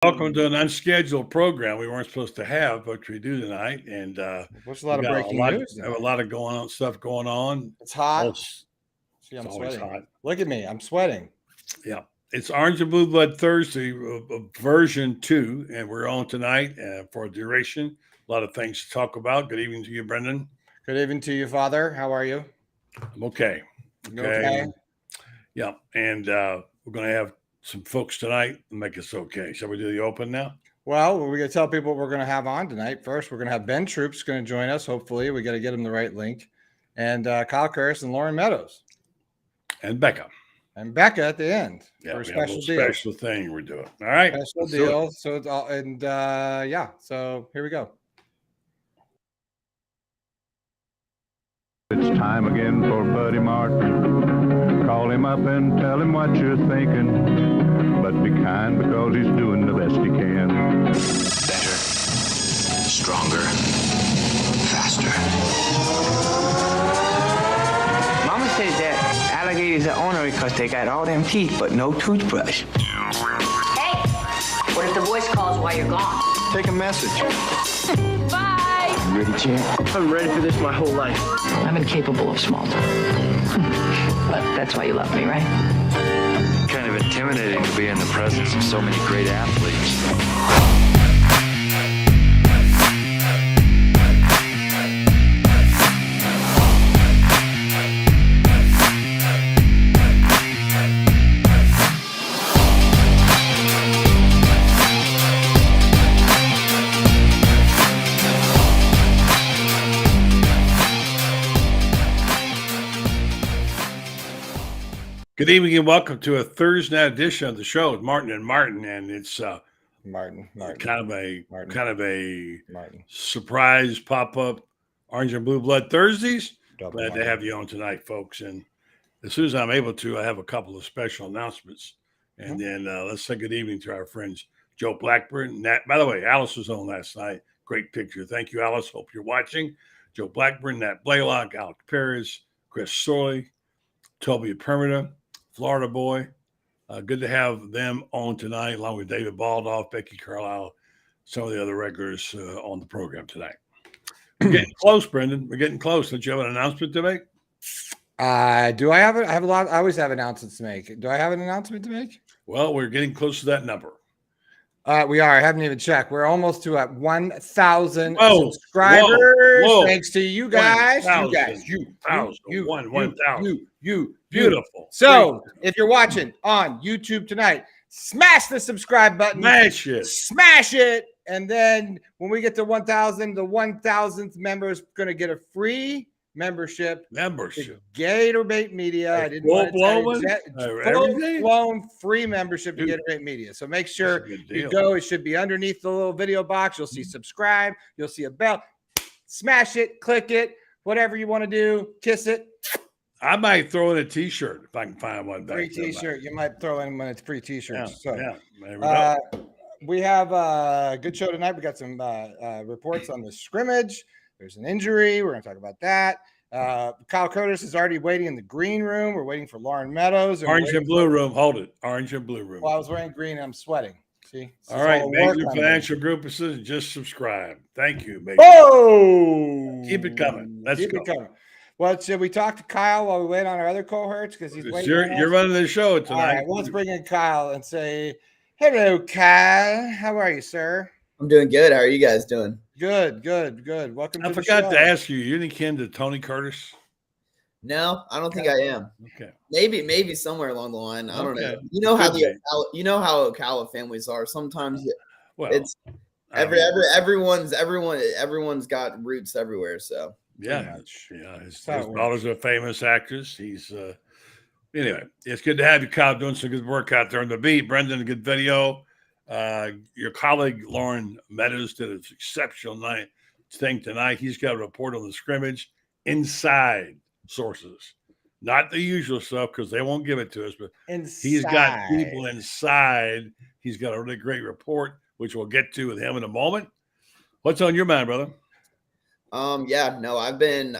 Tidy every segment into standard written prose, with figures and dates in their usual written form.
Welcome to an unscheduled program we weren't supposed to have, but we do tonight. And What's a we lot of got breaking news? have a lot of stuff going on. It's hot. Oh, See, it's I'm always sweating. hot. Look at me. I'm sweating. Yeah. It's Orange and Blue Blood Thursday, version 2, and we're on tonight for a duration. A lot of things to talk about. Good evening to you, Brenden. Good evening to you, Father. How are you? I'm okay. You okay? Yeah. And we're going to have some folks tonight to make us okay. Shall we do the open now? Well, we're going to tell people what we're going to have on tonight. First, we're going to have Ben Troop's going to join us. Hopefully, we got to get him the right link. And Kyle Curtis and Lauren Meadows. And Becca. And Becca at the end. Yeah, for a we have special a deal. special thing we're doing. All right. Special deal. So it's all, and yeah, so here we go. It's time again for Buddy Martin. Call him up and tell him what you're thinking. But be kind because he's doing the best he can. Better, stronger, faster. Mama says that alligators are ornery because they got all them teeth but no toothbrush. Hey, what if the voice calls while you're gone? Take a message. Bye. You ready, champ? I'm ready for this my whole life. I'm incapable of small talk. But that's why you love me, right? Kind of intimidating to be in the presence of so many great athletes. Good evening and welcome to a Thursday night edition of the show with Martin and Martin, and it's Martin. kind of a Martin. surprise pop-up Orange and Blue Blood Thursdays. Double Glad to Martin. have you on tonight, folks. And as soon as I'm able to, I have a couple of special announcements, and then let's say good evening to our friends Joe Blackburn. By the way, Alice was on last night. Great picture. Thank you, Alice. Hope you're watching. Joe Blackburn, Nat Blaylock, Alec Perez, Chris Sorley, Toby Permita, Florida boy. Good to have them on tonight, along with David Baldoff, Becky Carlisle, some of the other regulars on the program tonight. We're getting close, Brenden. We're getting close. Don't you have an announcement to make? Do I have it? I have a lot. I always have announcements to make. Do I have an announcement to make? Well, we're getting close to that number. We are. I haven't even checked. We're almost to 1,000 Whoa, subscribers. whoa. Thanks to you guys. 1,000. You, 1,000. you. Beautiful. So, if you're watching on YouTube tonight, smash the subscribe button. Smash it. And then when we get to 1,000, the 1,000th member is going to get a free membership. Gator Bait Media. I didn't want to full-blown free membership to Gator Bait Media. So make sure you go. It should be underneath the little video box. You'll see subscribe. You'll see a bell. Smash it. Click it. Whatever you want to do. Kiss it. I might throw in a T-shirt if I can find one. Free T-shirt. You might throw in when it's free T-shirts. Yeah. There we go. We have a good show tonight. We got some reports on the scrimmage. There's an injury. We're going to talk about that. Kyle Curtis is already waiting in the green room. We're waiting for Lauren Meadows. Orange and blue room. Hold it. Orange and blue room. Well, I was wearing green and I'm sweating. See? All right. Major financial group decision. Just subscribe. Thank you, baby. Oh! Keep it coming. Let's go. It coming. Well, should we talk to Kyle while we wait on our other cohorts? Because he's waiting. You're running the show tonight. All right. Well, let's bring in Kyle and say, hello, Kyle. How are you, sir? I'm doing good. How are you guys doing? Good. Welcome to the show. I forgot to ask you. You any kin to Tony Curtis? No, I don't think I am. Okay. Maybe somewhere along the line. I don't know. You know how Ocala families are. Sometimes it's everyone's got roots everywhere. So yeah. His daughter's a famous actress. He's anyway. It's good to have you, Kyle, doing some good work out there on the beat. Brenden, a good video. Your colleague Lauren Meadows did an exceptional thing tonight. He's got a report on the scrimmage inside sources, not the usual stuff because they won't give it to us, but he's got people inside. He's got a really great report, which we'll get to with him in a moment. What's on your mind, brother? I've been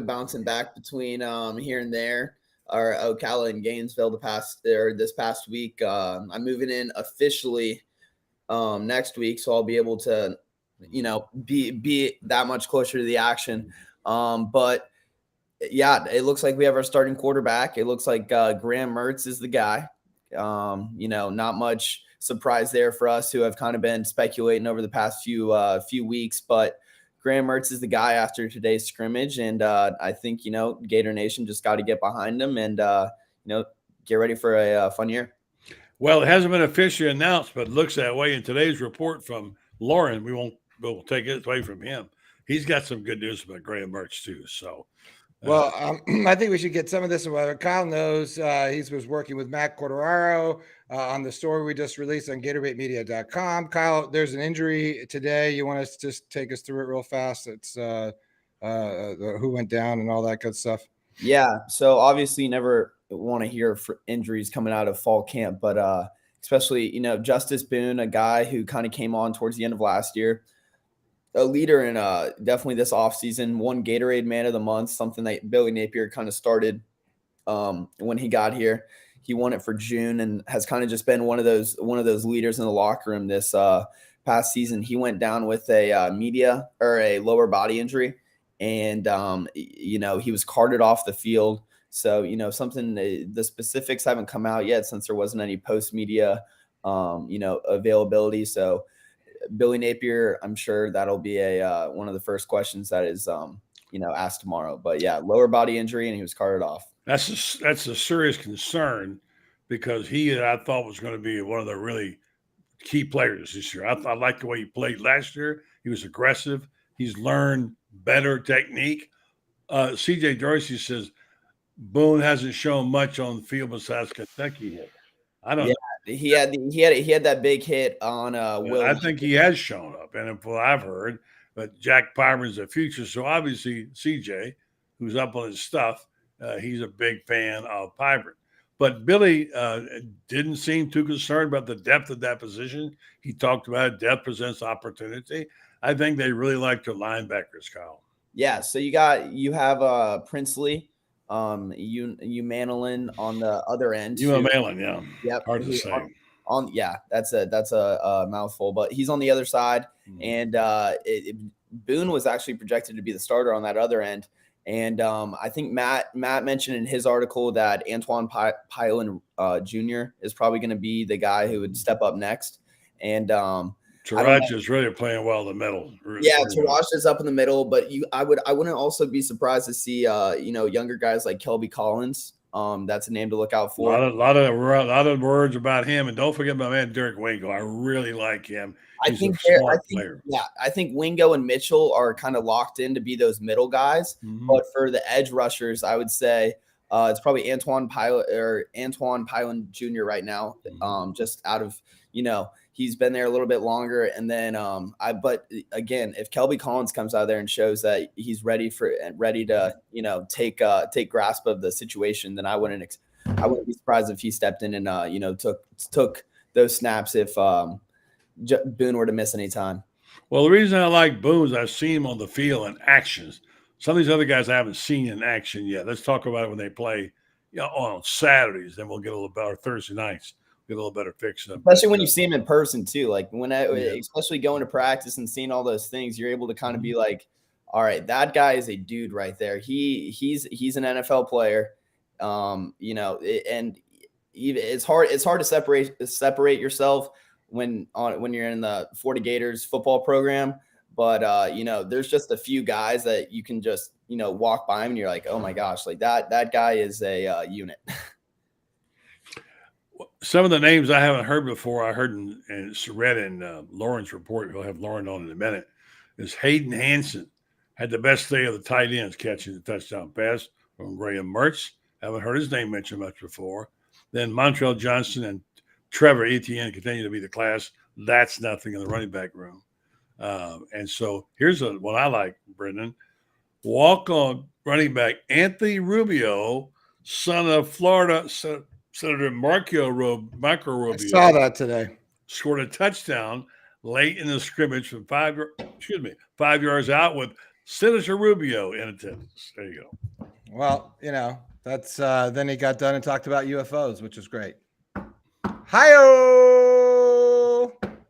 bouncing back between here and there. or Ocala and Gainesville this past week. I'm moving in officially next week, so I'll be able to, be that much closer to the action. But yeah, it looks like we have our starting quarterback. It looks like Graham Mertz is the guy. Not much surprise there for us who have kind of been speculating over the past few weeks, but Graham Mertz is the guy after today's scrimmage. And I think, Gator Nation just got to get behind him and, get ready for a fun year. Well, it hasn't been officially announced, but it looks that way in today's report from Lauren. We'll take it away from him. He's got some good news about Graham Mertz too. So, well, I think we should get some of this. Kyle knows he was working with Matt Corderaro on the story we just released on GatorbaitMedia.com. Kyle, there's an injury today. You want to just take us through it real fast? It's who went down and all that good stuff. Yeah. So obviously you never want to hear for injuries coming out of fall camp, but especially, Justice Boone, a guy who kind of came on towards the end of last year, a leader in definitely this offseason, won Gatorade Man of the Month, something that Billy Napier kind of started when he got here. He won it for June and has kind of just been one of those leaders in the locker room this past season. He went down with a lower body injury, and he was carted off the field. So, something, the specifics haven't come out yet since there wasn't any post-media, availability. So Billy Napier, I'm sure that'll be one of the first questions that is, asked tomorrow. But yeah, lower body injury, and he was carted off. That's a serious concern because I thought was going to be one of the really key players this year. I liked the way he played last year. He was aggressive. He's learned better technique. CJ Dorsey says Boone hasn't shown much on the field besides Kentucky hit. I don't know. He had that big hit on Will. I think he has shown up, and from what I've heard, but Jack Pyron's the future. So obviously CJ, who's up on his stuff, he's a big fan of Pyron. But Billy didn't seem too concerned about the depth of that position. He talked about depth presents opportunity. I think they really like their linebackers, Kyle. Yeah, so you have Princely, you Manolin on the other end. You Manolin, yeah. Yep. Hard to say. That's a mouthful, but he's on the other side, and Boone was actually projected to be the starter on that other end. And I think Matt mentioned in his article that Antoine Pilon Jr. is probably going to be the guy who would step up next. And Taraj is really playing well in the middle. Yeah, Taraj is up in the middle, but I wouldn't also be surprised to see younger guys like Kelby Collins. That's a name to look out for. A lot of words about him, and don't forget my man Derek Wingo. I really like him. He's a smart player. Yeah, I think Wingo and Mitchell are kind of locked in to be those middle guys. Mm-hmm. But for the edge rushers, I would say it's probably Antoine Pilon Jr. right now. Just out of he's been there a little bit longer, and then but again, if Kelby Collins comes out there and shows that he's ready to take grasp of the situation, then I wouldn't be surprised if he stepped in and took those snaps if Boone were to miss any time. Well, the reason I like Boone is I've seen him on the field in actions. Some of these other guys I haven't seen in action yet. Let's talk about it when they play on Saturdays. Then we'll get a little better Thursday nights. Get a little better fix up. Especially when you see him in person too. Like especially going to practice and seeing all those things, you're able to kind of be like, all right, that guy is a dude right there. He's an NFL player. And it's hard to separate yourself when you're in the 40 Gators football program. But there's just a few guys that you can just, walk by him and you're like, oh my gosh, like that guy is a unit. Some of the names I haven't heard before, I heard and read in Lauren's report, we'll have Lauren on in a minute, is Hayden Hansen. Had the best day of the tight ends catching the touchdown pass from Graham Mertz. Haven't heard his name mentioned much before. Then Montrell Johnson and Trevor Etienne continue to be the class. That's nothing in the running back room. And so here's what I like, Brendan. Walk-on running back Anthony Rubio, son of Florida Senator Marco Rubio. I saw that today. Scored a touchdown late in the scrimmage from 5 yards out with Senator Rubio in attendance. There you go. Well, that's then he got done and talked about UFOs, which is great. Hi-oh!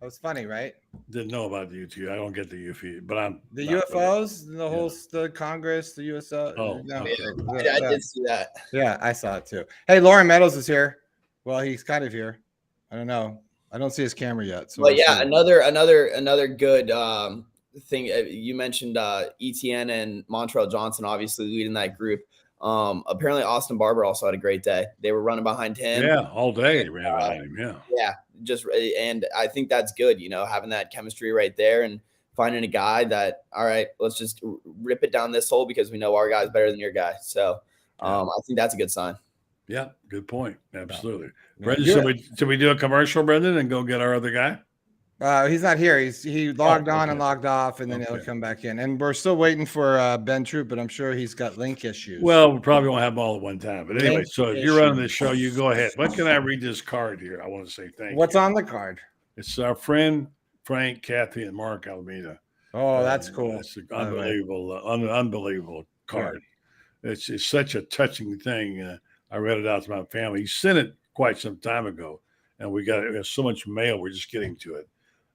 That was funny, right? Didn't know about the UT. I don't get the UFO, but I'm The not UFOs, the whole the Congress, the USO. Oh, okay. I did see that. Yeah, I saw it too. Hey, Lauren Meadows is here. Well, he's kind of here. I don't know. I don't see his camera yet. So but yeah, another good thing. You mentioned ETN and Montrell Johnson obviously leading that group. Apparently Austin Barber also had a great day. They were running behind him. Yeah, all day ran behind him. Yeah. Yeah, and I think that's good, having that chemistry right there and finding a guy that, all right, let's just rip it down this hole because we know our guy's better than your guy. So I think that's a good sign. Yeah, good point. Absolutely. Brenden, should we do a commercial, Brenden, and go get our other guy? He's not here. He logged on and logged off, and then he'll come back in. And we're still waiting for Ben Troop, but I'm sure he's got link issues. Well, we probably won't have them all at one time. But anyway, so if you're running the show, you go ahead. What can I read this card here? I want to say thank you. What's on the card? It's our friend Frank, Kathy, and Mark Alameda. Oh, that's cool. It's an unbelievable card. Yeah. It's such a touching thing. I read it out to my family. He sent it quite some time ago, and we have so much mail. We're just getting to it.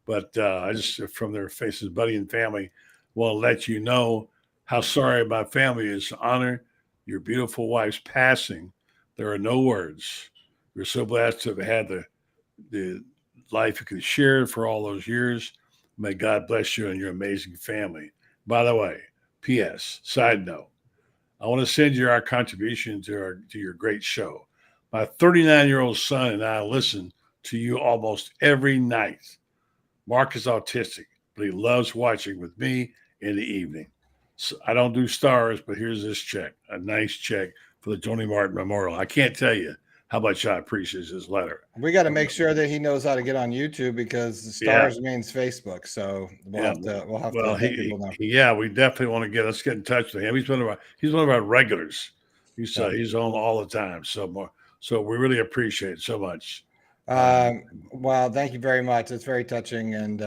But I just, from their faces, buddy and family, want to let you know how sorry my family is to honor your beautiful wife's passing. There are no words. We're so blessed to have had the life you could share for all those years. May God bless you and your amazing family. By the way, P.S., side note, I want to send you our contribution to your great show. My 39-year-old son and I listen to you almost every night. Mark is autistic, but he loves watching with me in the evening. So I don't do stars, but here's this check, a nice check for the Joni Martin Memorial. I can't tell you how much I appreciate his letter. We got to make sure that he knows how to get on YouTube because the stars means Facebook. So we'll have to let people know. Yeah, we definitely want to let's get in touch with him. He's one of our regulars. He's on all the time. So we really appreciate it so much. Well, thank you very much. It's very touching. And,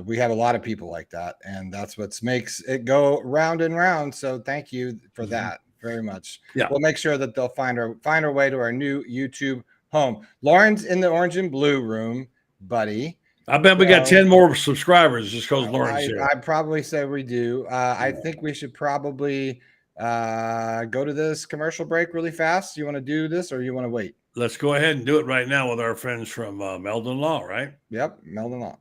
we have a lot of people like that, and that's what makes it go round and round. So thank you for that very much. Yeah. We'll make sure that they'll find our way to our new YouTube home. Lauren's in the orange and blue room, buddy. I bet we got 10 more subscribers just because Lauren's here. I'd probably say we do. I think we should probably go to this commercial break really fast. You want to do this or you want to wait? Let's go ahead and do it right now with our friends from Meldon Law, right? Yep, Meldon Law.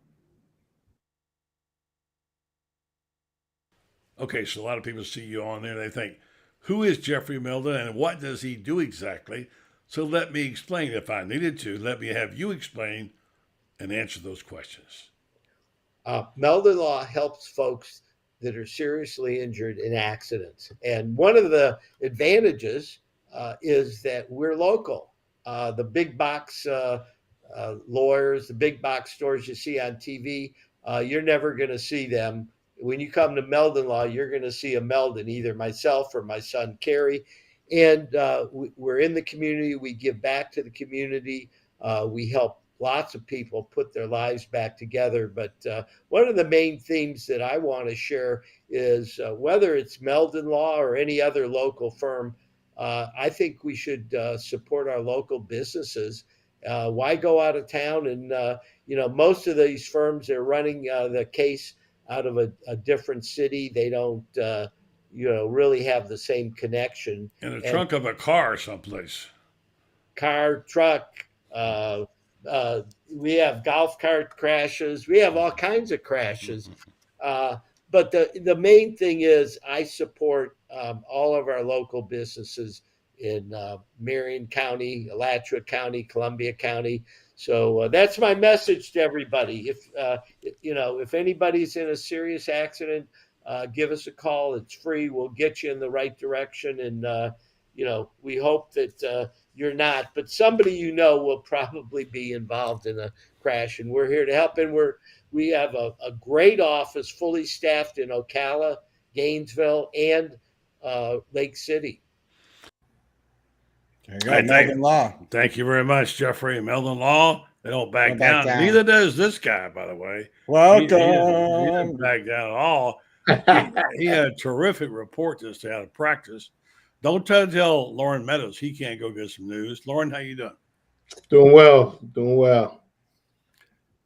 Okay, so a lot of people see you on there. They think, who is Jeffrey Meldon and what does he do exactly? So let me explain if I needed to. Let me have you explain and answer those questions. Meldon Law helps folks that are seriously injured in accidents. And one of the advantages is that we're local. The big box lawyers, the big box stores you see on TV, you're never going to see them. When you come to Meldon Law, you're going to see a Meldon, either myself or my son, Kerry. And we're in the community. We give back to the community. We help lots of people put their lives back together. But one of the main themes that I want to share is whether it's Meldon Law or any other local firm, I think we should support our local businesses. Why go out of town? And, most of these firms are running the case out of a different city. They don't, really have the same connection. In the trunk of a car someplace. Car, truck. We have golf cart crashes. We have all kinds of crashes. But the main thing is I support all of our local businesses in Marion County, Alachua County, Columbia County. So that's my message to everybody. If anybody's in a serious accident, give us a call. It's free. We'll get you in the right direction. And, we hope that you're not, but somebody will probably be involved in a crash. And we're here to help. And we have a great office, fully staffed in Ocala, Gainesville, and Lake City. There you go, Meldon Law. Thank you very much, Jeffrey. Meldon Law, they don't back down. Neither does this guy, by the way. Welcome. He didn't back down at all. He had a terrific report just out of practice. Don't try to tell Lauren Meadows he can't go get some news. Lauren, how you doing? Doing well.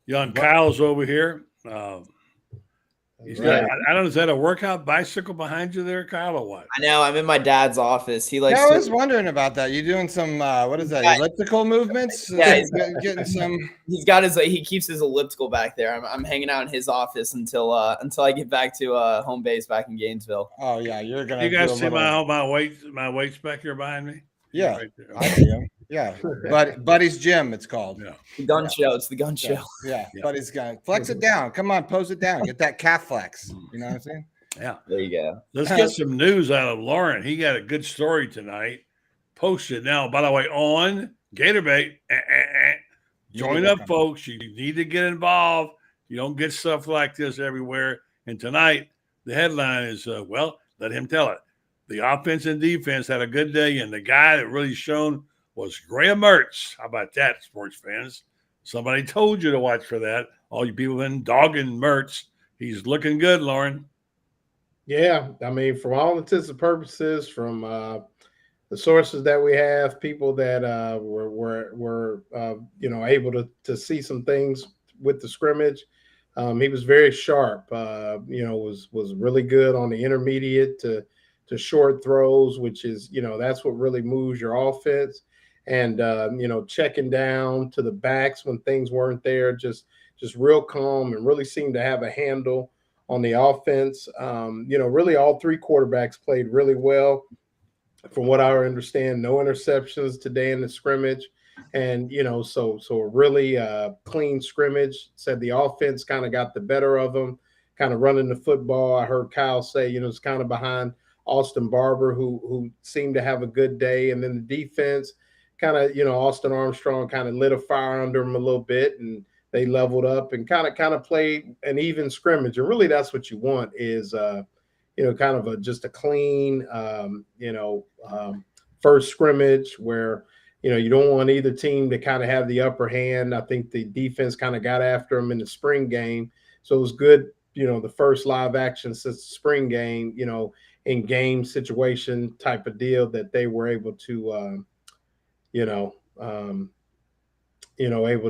Young Kyle's over here. He's got, Right. I don't know, is that a workout bicycle behind you there, Kyle, or what? I know. I'm in my dad's office. He likes I to. was wondering about that. You doing some what is that? Yeah. Elliptical movements? Yeah, Getting some. He's got his. He keeps his elliptical back there. I'm hanging out in his office until I get back to home base back in Gainesville. Oh yeah, you're gonna. You guys do a see little... my weights back here behind me? Yeah, Right there. I see him. Yeah, Buddy's Gym. It's called. Yeah. The gun show. It's the gun show. Yeah. Buddy's gun. Flex it down. Come on, pose it down. Get that calf flex. You know what I'm saying? Yeah. There you go. Let's get some news out of Lauren. He got a good story tonight. Posted now, by the way, on Gator Bait. Join up, folks. You need to get involved. You don't get stuff like this everywhere. And tonight, the headline is, let him tell it. The offense and defense had a good day, and the guy that really shone was Graham Mertz. How about that, sports fans? Somebody told you to watch for that. All you people been dogging Mertz. He's looking good, Lauren. Yeah, I mean, from all intents and purposes, from the sources that we have, people that were able to see some things with the scrimmage. He was very sharp. Was really good on the intermediate to short throws, which is that's what really moves your offense. And checking down to the backs when things weren't there, just real calm and really seemed to have a handle on the offense. Really all three quarterbacks played really well. From what I understand, no interceptions today in the scrimmage. And, so a really clean scrimmage. Said the offense kind of got the better of them, kind of running the football. I heard Kyle say, it's kind of behind Austin Barber, who seemed to have a good day. And then the defense kind of, Austin Armstrong kind of lit a fire under him a little bit, and they leveled up and kind of played an even scrimmage. And really that's what you want is, kind of just a clean, first scrimmage where, you don't want either team to kind of have the upper hand. I think the defense kind of got after them in the spring game. So it was good, the first live action since the spring game, in game situation type of deal that they were able to, able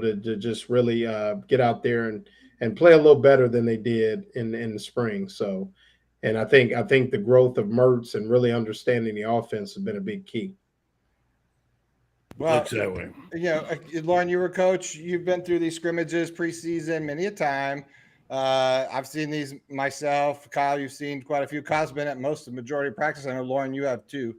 to just really get out there and play a little better than they did in the spring. So, and I think the growth of Mertz and really understanding the offense has been a big key. Well, looks that way. Lauren, you were a coach. You've been through these scrimmages preseason many a time. I've seen these myself. Kyle, you've seen quite a few. Kyle's been at most of the majority of practice. I know, Lauren, you have too.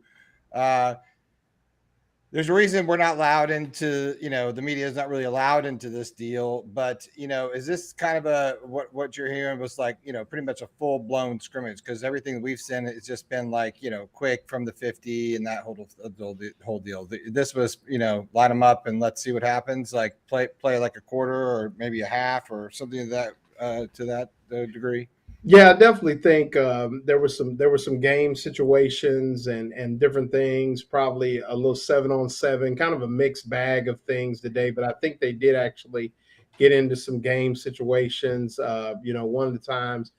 There's a reason we're not allowed into, the media is not really allowed into this deal. But, is this kind of what you're hearing was like, pretty much a full blown scrimmage? Because everything we've seen, it's just been like, quick from the 50 and that whole deal. This was, line them up and let's see what happens. Like play like a quarter or maybe a half or something to that degree. Yeah, I definitely think there were some game situations and different things, probably a little 7-on-7, kind of a mixed bag of things today. But I think they did actually get into some game situations. One of the times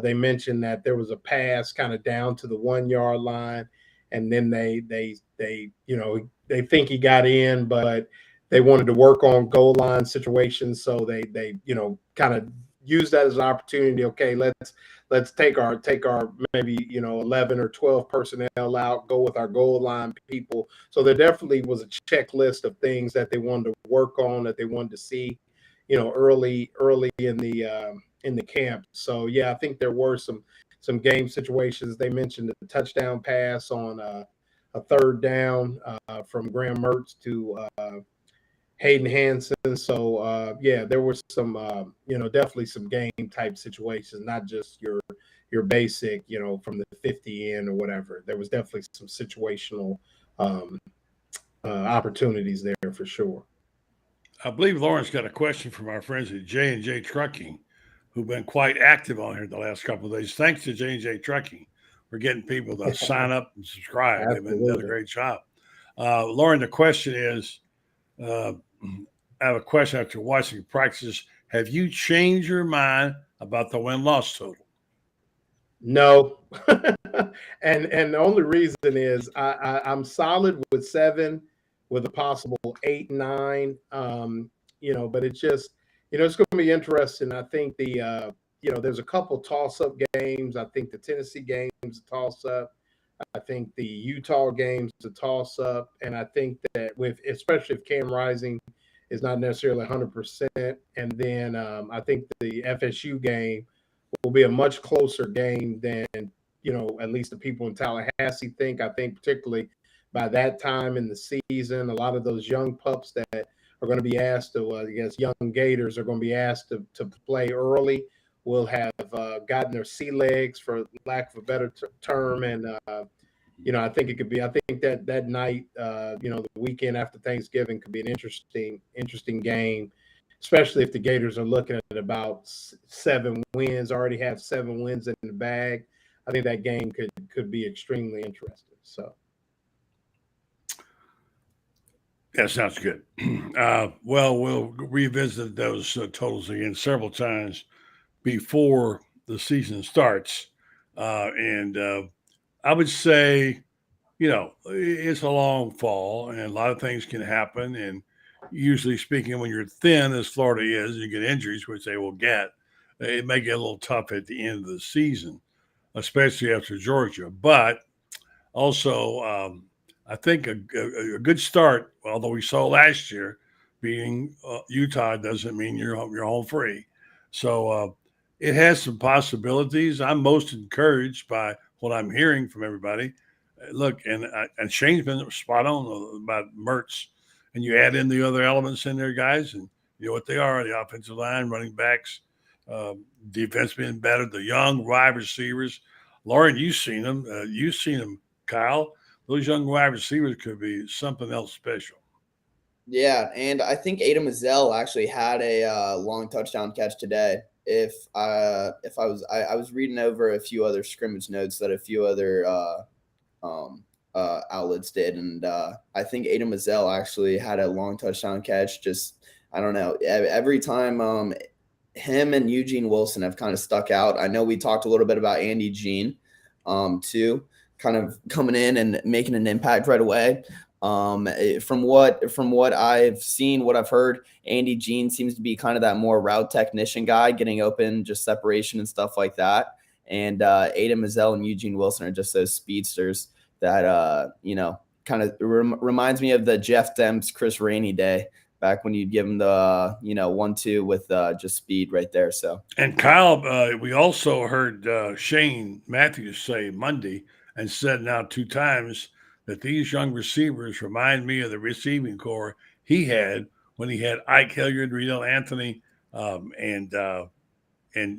they mentioned that there was a pass kind of down to the 1 yard line, and then they think he got in, but they wanted to work on goal line situations, so they kind of use that as an opportunity. Okay, let's take our maybe 11 or 12 personnel out, go with our goal line people. So there definitely was a checklist of things that they wanted to work on, that they wanted to see, early in the camp. So yeah, I think there were some game situations. They mentioned the touchdown pass on a third down from Graham Mertz to Hayden Hansen. So there were some definitely some game type situations, not just your basic from the 50 in or whatever. There was definitely some situational opportunities there for sure. I believe Lauren's got a question from our friends at J&J Trucking, who've been quite active on here the last couple of days. Thanks to J&J Trucking for getting people to sign up and subscribe. They've done a great job. Lauren, the question is, I have a question after watching practices. Have you changed your mind about the win-loss total? No. and the only reason is I'm solid with 7 with a possible 8, 9, but it's just, it's going to be interesting. I think there's a couple toss-up games. I think the Tennessee game's a toss-up. I think the Utah game's a toss-up. And I think that especially if Cam Rising is not necessarily 100%. And then I think the FSU game will be a much closer game than, at least the people in Tallahassee think. I think particularly by that time in the season, a lot of those young pups that are going to be asked to, against young Gators, are going to be asked to play early, will have gotten their sea legs, for lack of a better term. And, I think it could be, I think that night, the weekend after Thanksgiving could be an interesting game, especially if the Gators are looking at about 7 wins, already have 7 wins in the bag. I think that game could be extremely interesting. So. That sounds good. Well, we'll revisit those totals again several times before the season starts. And I would say, it's a long fall and a lot of things can happen. And usually speaking, when you're thin, as Florida is, you get injuries, which they will get. It may get a little tough at the end of the season, especially after Georgia. But also, I think a good start, although we saw last year, beating Utah doesn't mean you're home free. So it has some possibilities. I'm most encouraged by what I'm hearing from everybody. Look, and Shane's been spot on about Mertz, and you add in the other elements in there, guys, and you know what they are: the offensive line, running backs, defense being better, the young wide receivers. Lauren, you've seen them. Kyle. Those young wide receivers could be something else special. Yeah, and I think Adam Mazzell actually had a long touchdown catch today. I was reading over a few other scrimmage notes that a few other outlets did, and I think Adam Mazzell actually had a long touchdown catch. Just, I don't know, every time him and Eugene Wilson have kind of stuck out. I know we talked a little bit about Andy Jean too, kind of coming in and making an impact right away. From what I've seen, what I've heard, Andy Jean seems to be kind of that more route technician guy, getting open, just separation and stuff like that. And Adam Mazzell and Eugene Wilson are just those speedsters that kind of reminds me of the Jeff Demps, Chris Rainey day back when you'd give him the 1-2 with just speed right there. So, and Kyle, we also heard Shane Matthews say Monday, and said now 2 times, that these young receivers remind me of the receiving core he had when he had Ike Hilliard, Riedel Anthony, and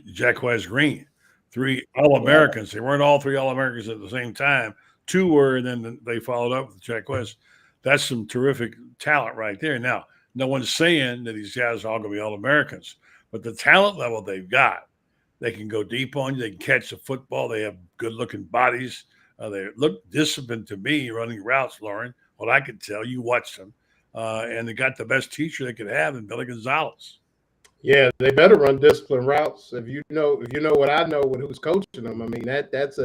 Jaquez Green. 3 All-Americans. They weren't all 3 All-Americans at the same time. 2 were, and then they followed up with Jaquez. That's some terrific talent right there. Now, no one's saying that these guys are all going to be All-Americans, but the talent level they've got, they can go deep on you. They can catch the football. They have good-looking bodies. They look disciplined to me running routes, Lauren. What I could tell, you watched them, and they got the best teacher they could have in Billy Gonzalez. Yeah, they better run disciplined routes. If you know what I know, with who's coaching them, I mean that's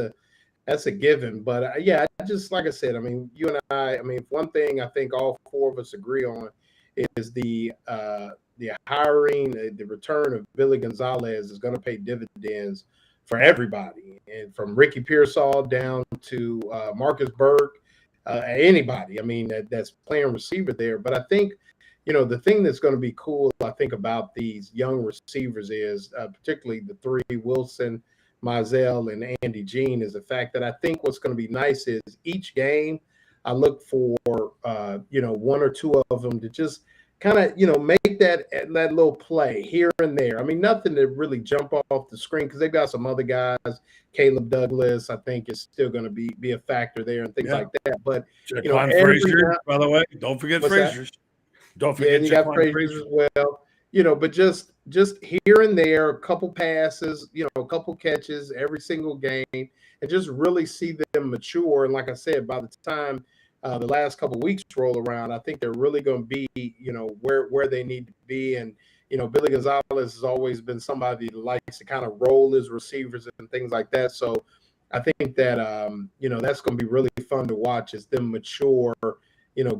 a given. But yeah, just like I said, I mean, you and I mean, one thing I think all 4 of us agree on is the hiring, the return of Billy Gonzalez is going to pay dividends for everybody, and from Ricky Pearsall down to Marcus Burke, anybody. I mean, that's playing receiver there. But I think, the thing that's going to be cool, I think, about these young receivers is, particularly the 3, Wilson, Mazzell, and Andy Jean, is the fact that I think what's going to be nice is each game I look for, 1 or 2 of them to just kind of, make that little play here and there. I mean, nothing to really jump off the screen, because they've got some other guys. Caleb Douglas, I think, is still going to be a factor there and things like that. But Frazier, by the way, don't forget Frazier. Don't forget, and you got Frazier as well. But just here and there, a couple passes, a couple catches every single game, and just really see them mature. And like I said, by the time the last couple of weeks roll around, I think they're really going to be, where they need to be. And, Billy Gonzalez has always been somebody that likes to kind of roll his receivers and things like that. So I think that, that's going to be really fun to watch as them mature,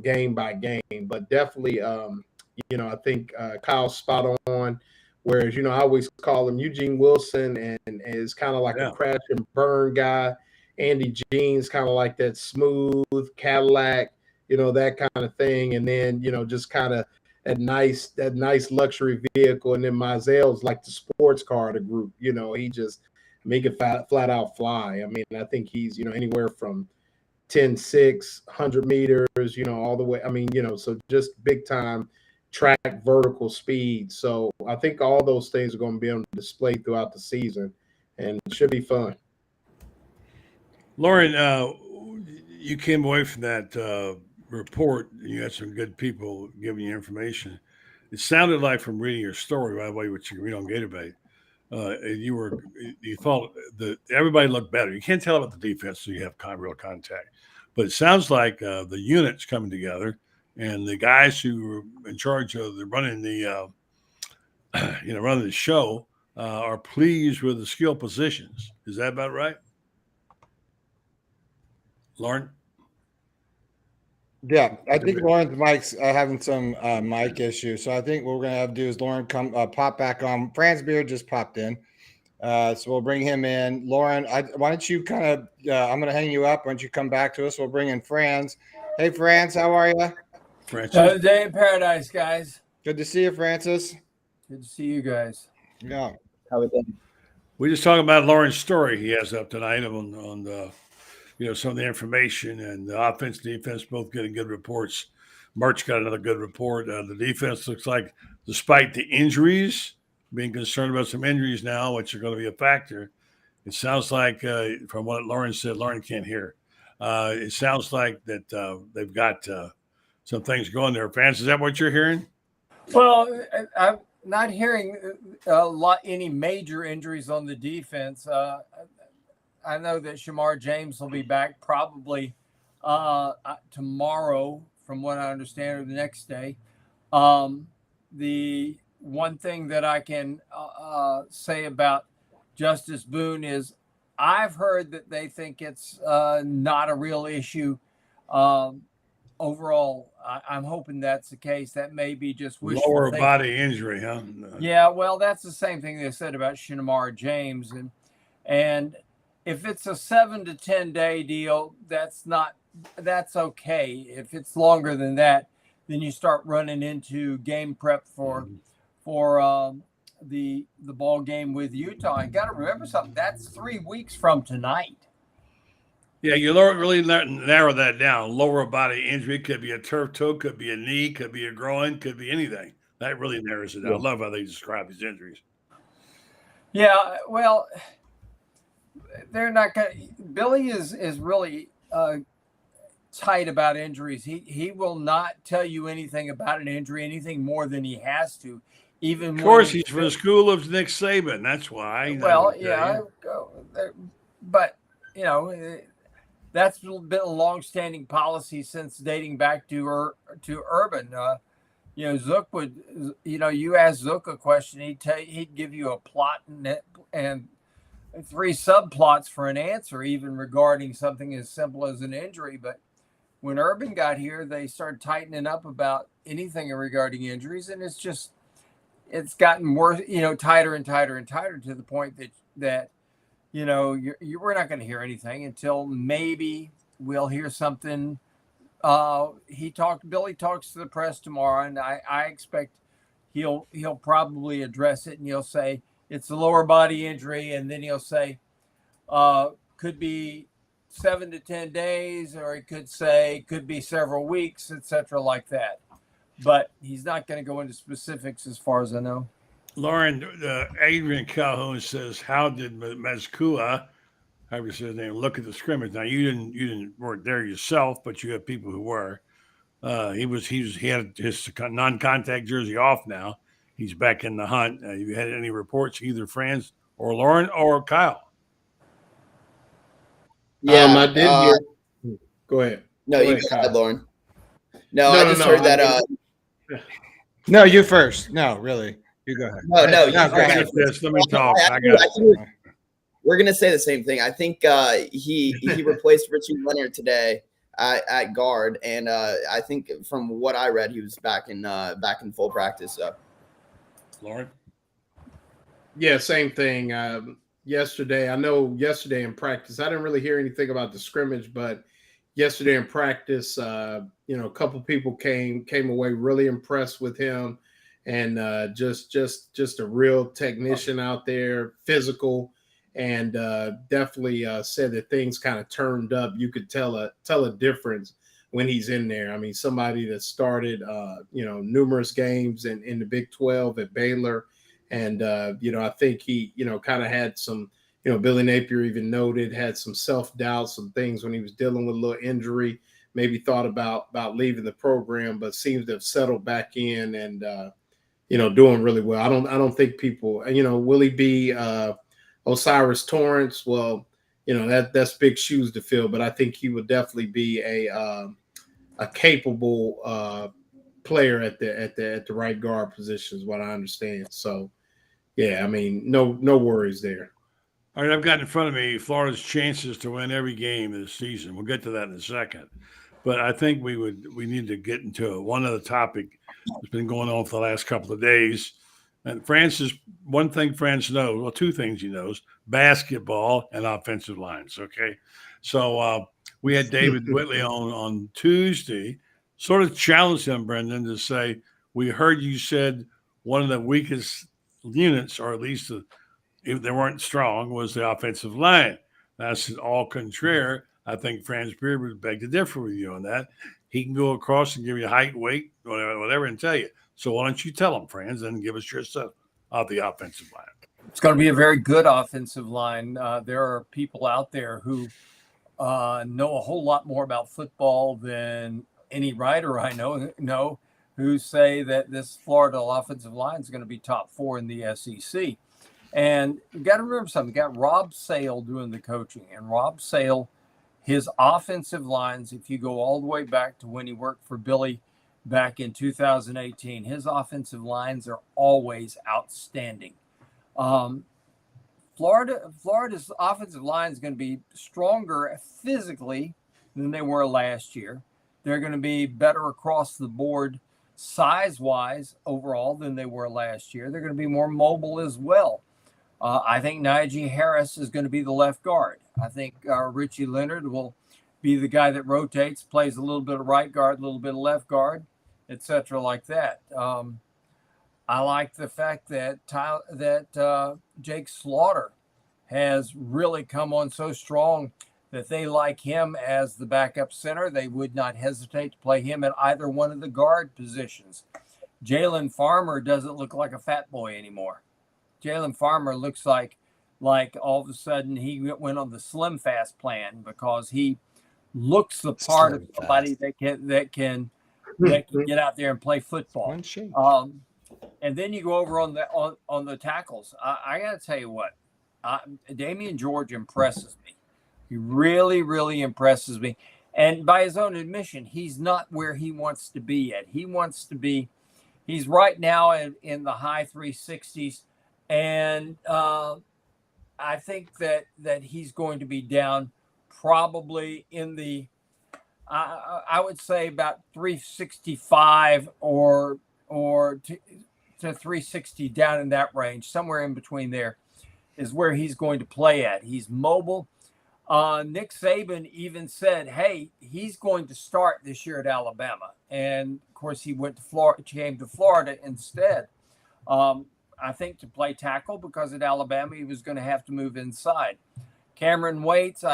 game by game. But definitely, I think Kyle's spot on. Whereas, I always call him Eugene Wilson and is kind of like a crash and burn guy. Andy Jean's kind of like that smooth Cadillac, that kind of thing. And then, just kind of that nice luxury vehicle. And then Mizell's like the sports car of the group. He just make it flat out fly. I mean, I think he's, anywhere from 10.6, 100 meters, all the way. I mean, so just big time track vertical speed. So I think all those things are going to be on display throughout the season, and it should be fun. Lauren, you came away from that report, and you had some good people giving you information. It sounded like, from reading your story, by the way, which you can read on Gatorbait, you thought that everybody looked better. You can't tell about the defense, so you have real contact. But it sounds like the unit's coming together, and the guys who are in charge of running the show are pleased with the skill positions. Is that about right, Lauren? Yeah, I think Lauren's mic's having some mic issues. So I think what we're going to have to do is Lauren come pop back on. Franz Beard just popped in. So we'll bring him in. Lauren, why don't you kind of I'm going to hang you up. Why don't you come back to us? We'll bring in Franz. Hey, Franz, how are you? Another day in paradise, guys. Good to see you, Francis. Good to see you guys. Yeah. How are we doing? We just talking about Lauren's story he has up tonight on some of the information, and the offense, defense, both getting good reports. March got another good report. The defense looks like, despite the injuries, being concerned about some injuries now, which are going to be a factor, it sounds like, from what Lauren said, Lauren can't hear. It sounds like that they've got some things going there. Fans, is that what you're hearing? Well, I'm not hearing any major injuries on the defense. I know that Shamar James will be back probably tomorrow, from what I understand, or the next day. The one thing that I can say about Justice Boone is I've heard that they think it's not a real issue. Overall, I'm hoping that's the case. That may be just wishful lower thinking. Body injury, huh? Yeah, well, that's the same thing they said about Shamar James, and if it's a 7 to 10 day deal, that's okay. If it's longer than that, then you start running into game prep for the ball game with Utah. And got to remember something. That's 3 weeks from tonight. Yeah, you really narrow that down. Lower body injury could be a turf toe, could be a knee, could be a groin, could be anything. That really narrows it down. I love how they describe these injuries. Yeah, well, they're not going to. Billy is really tight about injuries. He will not tell you anything about an injury, anything more than he has to. Even of course, he's from the school of Nick Saban. That's why. Well, yeah, but that's been a long-standing policy since dating back to Urban. Zook would, you ask Zook a question, he'd give you a plot and 3 subplots for an answer, even regarding something as simple as an injury. But when Urban got here, they started tightening up about anything regarding injuries, and it's gotten worse, tighter and tighter and tighter, to the point that we're not going to hear anything until maybe we'll hear something. Billy talks to the press tomorrow, and I expect he'll probably address it, and he'll say it's a lower body injury, and then he'll say could be 7 to 10 days, or he could say could be several weeks, etc., like that. But he's not going to go into specifics, as far as I know. Lauren, Adrian Calhoun says, "How did Mazkua, however you say his name, look at the scrimmage?" Now you weren't there yourself, but you have people who were. He had his non-contact jersey off now. He's back in the hunt. You had any reports, either Franz or Lauren or Kyle? Yeah, I did hear. Go ahead. No, you go ahead, Lauren. No, I just heard that. No, you first. No, really. You go ahead. No, go ahead. Let me talk. We're gonna say the same thing. I think he replaced Richie Leonard today at guard, and I think from what I read, he was back in full practice. So, Lauren. Yeah, same thing. Yesterday, I know yesterday in practice, I didn't really hear anything about the scrimmage, but yesterday in practice, a couple people came away really impressed with him, and just a real technician out there, physical, and definitely said that things kind of turned up. You could tell a difference when he's in there. I mean, somebody that started numerous games in the Big 12 at Baylor. And, I think he, kind of had some, Billy Napier even noted, had some self-doubt, some things when he was dealing with a little injury, maybe thought about leaving the program, but seems to have settled back in and, doing really well. I don't think people, will he be Osiris Torrance? Well, that's big shoes to fill, but I think he would definitely be a capable player at the right guard position is what I understand. So, yeah, I mean, no worries there. All right, I've got in front of me Florida's chances to win every game this season. We'll get to that in a second. But I think we need to get into one other topic that's been going on for the last couple of days. And one thing France knows, well, two things he knows, basketball and offensive lines, okay? So we had David Whitley on Tuesday, sort of challenged him, Brenden, to say, we heard you said one of the weakest units, or at least if they weren't strong, was the offensive line. That's all contraire. I think Franz Beard would beg to differ with you on that. He can go across and give you height, weight, whatever, and tell you. So why don't you tell him, Franz, and give us your assessment of the offensive line? It's going to be a very good offensive line. There are people out there who know a whole lot more about football than any writer I know who say that this Florida offensive line is going to be top 4 in the SEC. And you got to remember something. You got Rob Sale doing the coaching. And Rob Sale, his offensive lines, if you go all the way back to when he worked for Billy back in 2018, his offensive lines are always outstanding. Florida's offensive line is going to be stronger physically than they were last year. They're going to be better across the board size-wise overall than they were last year. They're going to be more mobile as well. I think Najee Harris is going to be the left guard. I think Richie Leonard will be the guy that rotates, plays a little bit of right guard, a little bit of left guard, etc., like that. I like the fact that Jake Slaughter has really come on so strong that they like him as the backup center. They would not hesitate to play him at either one of the guard positions. Jalen Farmer doesn't look like a fat boy anymore. Jalen Farmer looks like all of a sudden he went on the Slim Fast plan because he looks the part of somebody that can get out there and play football. And then you go over on the tackles. I got to tell you what, Damian George impresses me. He really, really impresses me. And by his own admission, he's not where he wants to be yet. He's right now in the high 360s. And I think that he's going to be down probably in the, I would say about 365 or to 360, down in that range, somewhere in between there is where he's going to play at. He's mobile. Nick Saban even said, hey, he's going to start this year at Alabama. And of course he came to Florida instead. I think to play tackle, because at Alabama he was going to have to move inside. Cameron Waits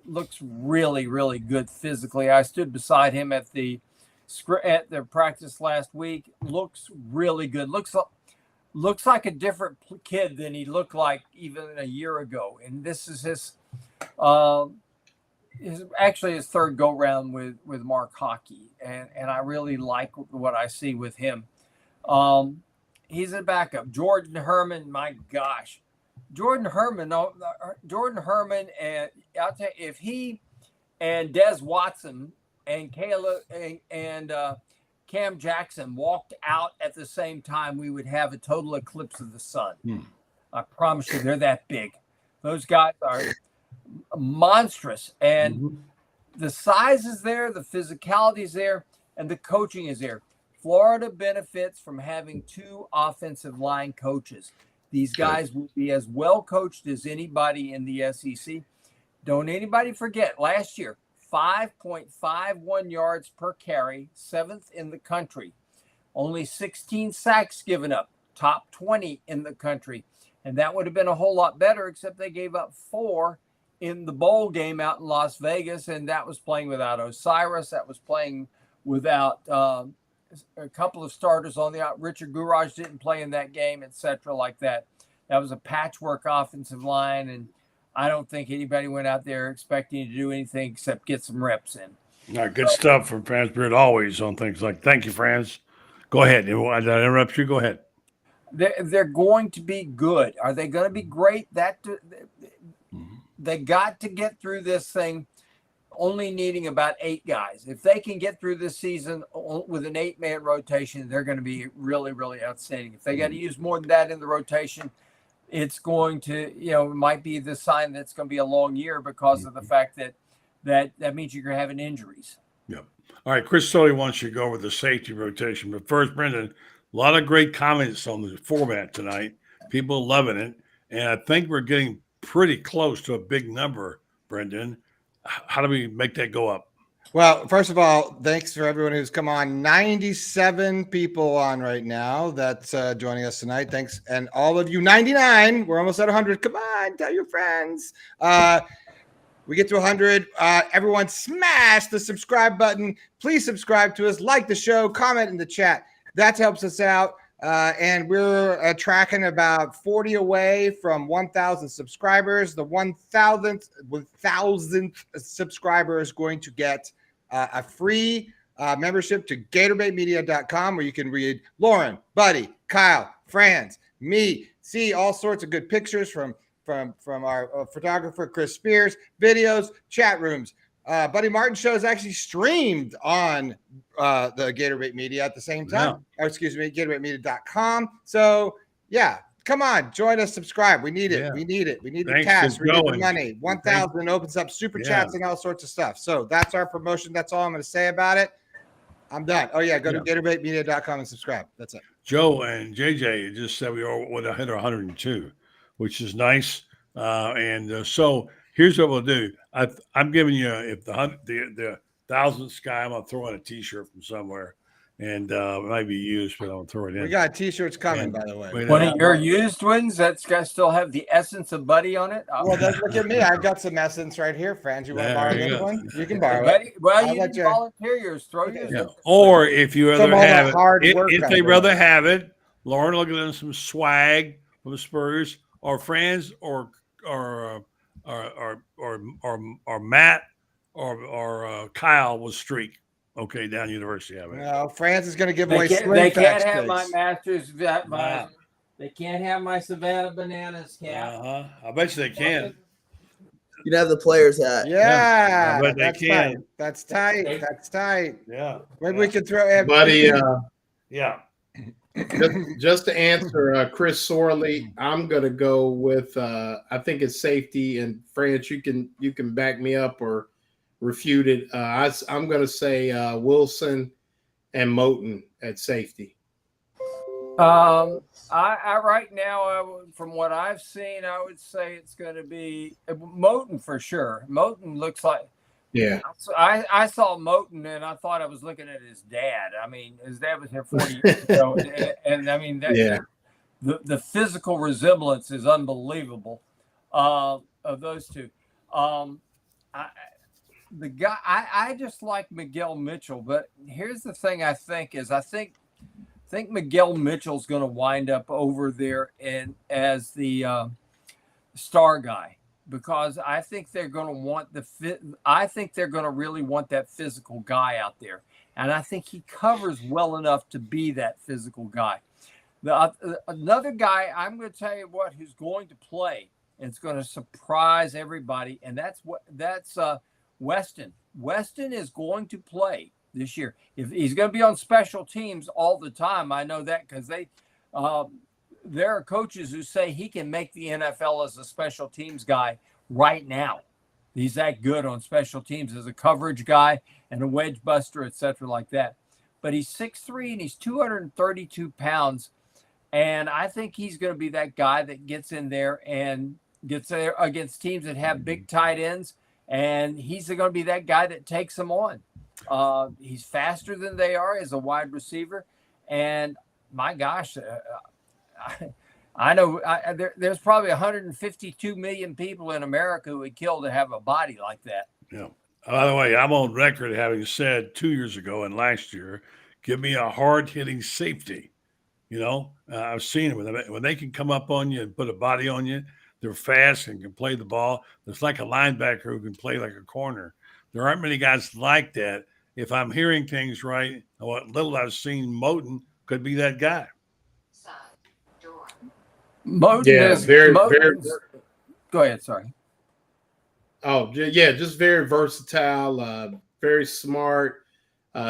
looks really, really good physically. I stood beside him at the practice last week. Looks really good. Looks like a different kid than he looked like even a year ago. And this is his third go round with Mark Hockey, and I really like what I see with him. He's a backup. Jordan Herman, my gosh. Jordan Herman, and I'll tell you, if he and Des Watson and Kayla and Cam Jackson walked out at the same time, we would have a total eclipse of the sun. I promise you, they're that big. Those guys are monstrous. And the size is there, the physicality is there, and the coaching is there. Florida benefits from having two offensive line coaches. These guys will be as well coached as anybody in the SEC. Don't anybody forget, last year, 5.51 yards per carry, 7th in the country. Only 16 sacks given up, top 20 in the country. And that would have been a whole lot better, except they gave up 4 in the bowl game out in Las Vegas, and that was playing without Osiris. That was playing without a couple of starters on the out. Richard Gourage didn't play in that game, etc., like that. That was a patchwork offensive line, and I don't think anybody went out there expecting to do anything except get some reps in. All right, good stuff from Franz Beard always on things like. Thank you, Franz. Go ahead. Did I interrupt you? Go ahead. They're going to be good. Are they going to be great? They got to get through this thing only needing about 8 guys. If they can get through this season with an 8-man rotation, they're going to be really, really outstanding. If they got to use more than that in the rotation, it's going to, it might be the sign that it's going to be a long year because of the fact that means you're having injuries. Yep. All right, Chris Stoley wants you to go over the safety rotation. But first, Brenden, a lot of great comments on the format tonight. People loving it. And I think we're getting pretty close to a big number, Brenden. How do we make that go up? Well, first of all, thanks for everyone who's come on. 97 people on right now that's joining us tonight. Thanks. And all of you, 99. We're almost at 100. Come on, tell your friends. We get to 100. Everyone smash the subscribe button. Please subscribe to us. Like the show. Comment in the chat. That helps us out. And we're tracking about 40 away from 1,000 subscribers. The 1,000th subscriber is going to get a free membership to GatorBaitMedia.com, where you can read Lauren, Buddy, Kyle, Franz, me, see all sorts of good pictures from our photographer Chris Spears, videos, chat rooms. Buddy Martin show is actually streamed on the Gator Bait Media at the same time. Yeah. Or excuse me, GatorBaitMedia.com. So yeah, come on, join us, subscribe. We need it. Yeah. We need it. We need the Thanks cash. for We need the going. money. 1,000 opens up super chats and all sorts of stuff. So that's our promotion. That's all I'm going to say about it. I'm done. Oh yeah, go to GatorBaitMedia.com and subscribe. That's it. Joe and JJ just said we would have hit 102, which is nice. So here's what we'll do. I'm giving you, if the 1,000th guy, I'm gonna throw in a T-shirt from somewhere, and it might be used, but I'll throw it in. We got T-shirts coming, by the way. One of your used ones that's got still have the essence of Buddy on it. Well, look at me. I've got some essence right here, Franz. You want to borrow this one? You can borrow it. Well, you can volunteer yours. Throw yours. Yeah. Or if you rather have it, if they out rather have it, Lauren will give them some swag from the Spurs, or Franz, or Matt, or Kyle will streak. Okay, down University Avenue. No, Franz is going to give away. They can't have my Masters. They can't have my Savannah Bananas cap. I bet you they can. You can have the players hat. Yeah, I bet they can. tight. That's tight. That's tight. Yeah. Maybe we can throw. Buddy, yeah. Just to answer Chris Sorley, I'm going to go with I think it's safety. And France, you can back me up or refute it. I'm going to say Wilson and Moten at safety. I right now, from what I've seen, I would say it's going to be Moten for sure. Moten looks like. Yeah, I saw Moten and I thought I was looking at his dad. I mean, his dad was here 40 years ago, and I mean, the physical resemblance is unbelievable of those two. The guy I just like Miguel Mitchell, but here's the thing: I think Miguel Mitchell's going to wind up over there and as the star guy. Because I think they're going to want I think they're going to really want that physical guy out there, and I think he covers well enough to be that physical guy. Another guy, I'm going to tell you who's going to play, and it's going to surprise everybody, and that's Weston. Weston is going to play this year. If he's going to be on special teams all the time, I know that because there are coaches who say he can make the NFL as a special teams guy right now. He's that good on special teams as a coverage guy and a wedge buster, etc., like that. But he's 6'3" and he's 232 pounds. And I think he's going to be that guy that gets in there and gets there against teams that have big tight ends. And he's going to be that guy that takes them on. He's faster than they are as a wide receiver. And my gosh, I know there's probably 152 million people in America who would kill to have a body like that. Yeah. By the way, I'm on record having said 2 years ago and last year, give me a hard-hitting safety. I've seen it when they can come up on you and put a body on you. They're fast and can play the ball. It's like a linebacker who can play like a corner. There aren't many guys like that. If I'm hearing things right, what little I've seen, Moten could be that guy. Moten very. Go ahead. Sorry. Oh, yeah, just very versatile, very smart,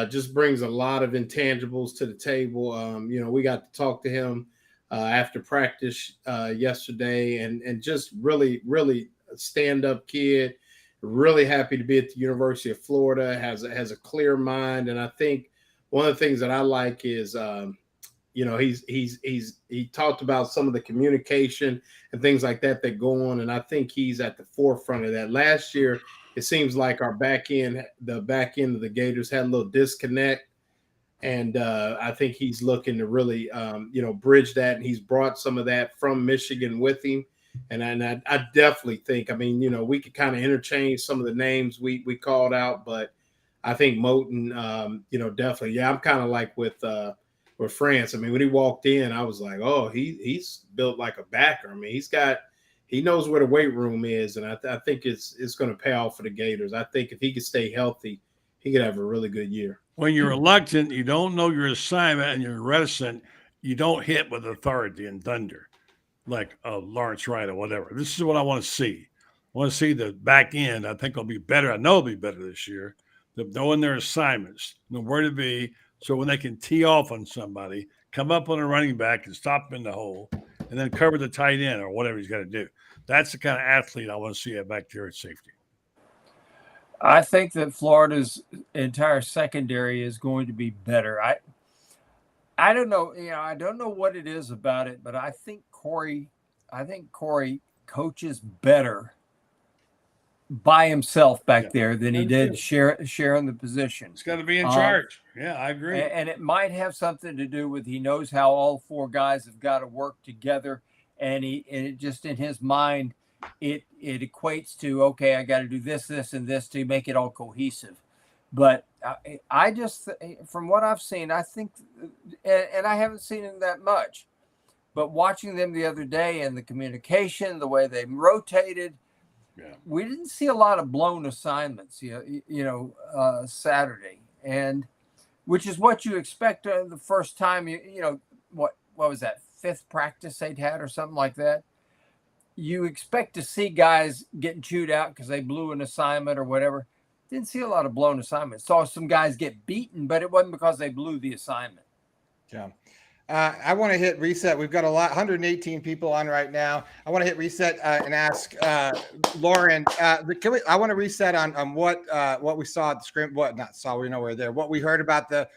just brings a lot of intangibles to the table. We got to talk to him after practice yesterday, and just really, really a stand-up kid, really happy to be at the University of Florida, has a clear mind. And I think one of the things that I like is, he talked about some of the communication and things like that go on. And I think he's at the forefront of that. Last year, it seems like the back end of the Gators had a little disconnect. And I think he's looking to really, bridge that. And he's brought some of that from Michigan with him. And I definitely think, we could kind of interchange some of the names we called out, but I think Moten, definitely. Yeah, I'm kind of like with France. When he walked in, I was like, oh, he's built like a backer. He knows where the weight room is, and I think it's going to pay off for the Gators. I think if he could stay healthy, he could have a really good year. When you're reluctant, you don't know your assignment, and you're reticent, you don't hit with authority and thunder, like Lawrence Wright or whatever. This is what I want to see. I want to see the back end. I think it'll be better. I know it'll be better this year. Knowing their assignments, know where to be, so when they can tee off on somebody, come up on a running back and stop him in the hole, and then cover the tight end or whatever he's got to do. That's the kind of athlete I want to see back there at safety. I think that Florida's entire secondary is going to be better. I don't know. I don't know what it is about it, but I think Corey coaches better by himself back there than he did sharing the position. He's got to be in charge. Yeah, I agree. And it might have something to do with he knows how all four guys have got to work together, and it just in his mind it equates to, okay, I got to do this, this, and this to make it all cohesive. But I just, from what I've seen, I think, and I haven't seen him that much, but watching them the other day and the communication, the way they rotated. Yeah. We didn't see a lot of blown assignments, Saturday, and which is what you expect the first time what was that, fifth practice they'd had or something like that. You expect to see guys getting chewed out because they blew an assignment or whatever. Didn't see a lot of blown assignments. Saw some guys get beaten, but it wasn't because they blew the assignment. Yeah. I want to hit reset. We've got 118 people on right now. I want to hit reset and ask Lauren. I want to reset on what we saw at the scrimmage. What not saw? We know we're there. What we heard about the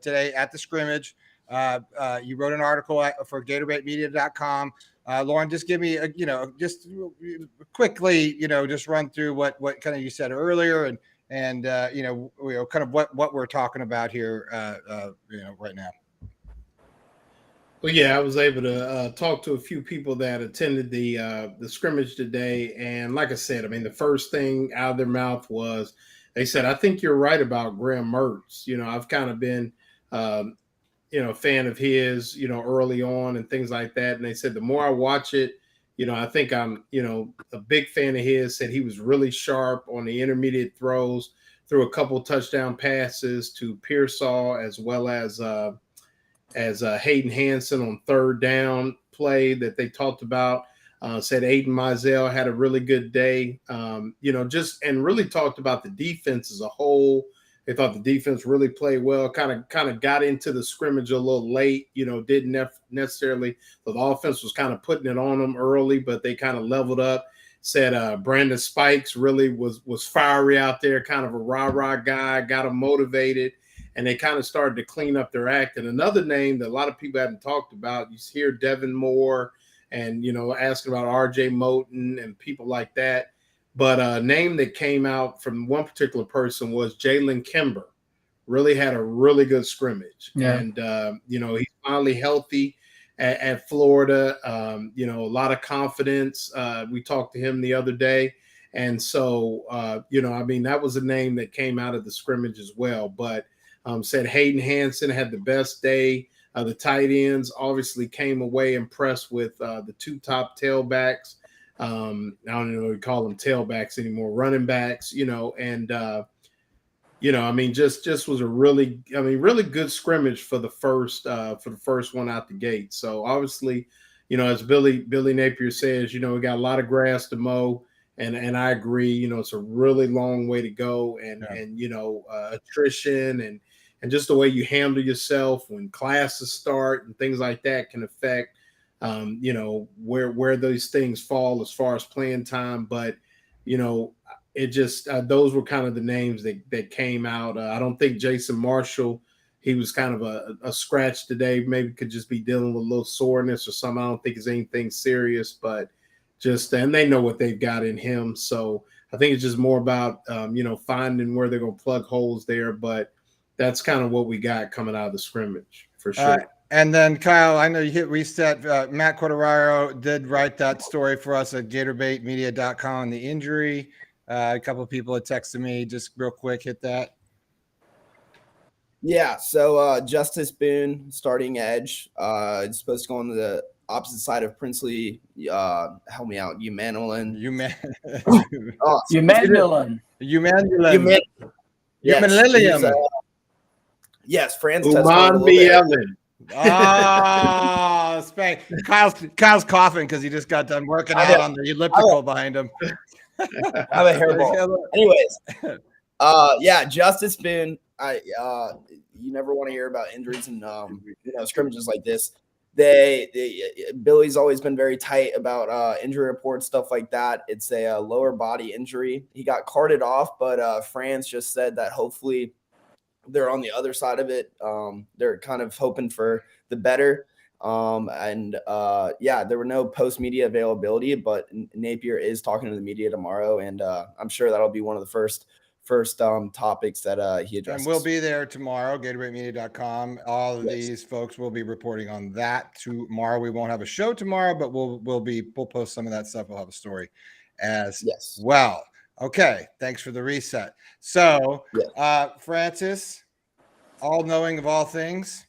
today at the scrimmage. You wrote an article for GatorBaitMedia.com. Lauren, just give me just quickly, just run through what kind of you said earlier and kind of what we're talking about here, right now. Well, yeah, I was able to talk to a few people that attended the scrimmage today. And like I said, the first thing out of their mouth was, they said, I think you're right about Graham Mertz. I've kind of been, a fan of his, early on and things like that. And they said, the more I watch it, I think I'm, a big fan of his. Said he was really sharp on the intermediate throws, threw a couple touchdown passes to Pearsall as well as Hayden Hansen on third down play that they talked about. Said Aiden Mizell had a really good day, and really talked about the defense as a whole. They thought the defense really played well, kind of got into the scrimmage a little late, didn't necessarily. The offense was kind of putting it on them early, but they kind of leveled up. Said Brandon Spikes really was fiery out there, kind of a rah-rah guy, got him motivated. and they kind of started to clean up their act. And another name that a lot of people haven't talked about, you hear Devin Moore and, asking about RJ Moten and people like that. But a name that came out from one particular person was Jalen Kimber. Really had a really good scrimmage. Yeah. And, he's finally healthy at Florida. A lot of confidence. We talked to him the other day. And so, that was a name that came out of the scrimmage as well. But said Hayden Hansen had the best day. The tight ends obviously came away impressed with the two top tailbacks. I don't know if we call them tailbacks anymore, running backs, just was a really good scrimmage for the first one out the gate. So obviously, as Billy Napier says, we got a lot of grass to mow, and I agree, it's a really long way to go, and attrition and just the way you handle yourself when classes start and things like that can affect where those things fall as far as playing time. But it just those were kind of the names that came out. I don't think Jason Marshall, he was kind of a scratch today, maybe could just be dealing with a little soreness or something. I don't think it's anything serious, but and they know what they've got in him. So I think it's just more about finding where they're going to plug holes there. But that's kind of what we got coming out of the scrimmage for sure. And then, Kyle, I know you hit reset. Matt Corderaro did write that story for us at GatorBaitMedia.com, the injury. A couple of people had texted me. Just real quick, hit that. Yeah, so Justice Boone, starting edge, is supposed to go on the opposite side of Princely. Help me out. Umanilin. Yes, Franz Uman Spain. Kyle's coughing because he just got done working out on the elliptical behind him. I have a hairball. Anyways, Justice Boone. You never want to hear about injuries and scrimmages like this. Billy's always been very tight about injury reports, stuff like that. It's a lower body injury. He got carted off, but Franz just said that hopefully they're on the other side of it. They're kind of hoping for the better. There were no post-media availability, but Napier is talking to the media tomorrow, and I'm sure that'll be one of the first topics that he addresses. And we'll be there tomorrow, GatorBaitMedia.com. All of these folks will be reporting on that tomorrow. We won't have a show tomorrow, but we'll post some of that stuff. We'll have a story as well. Okay, thanks for the reset. So, Francis, all knowing of all things,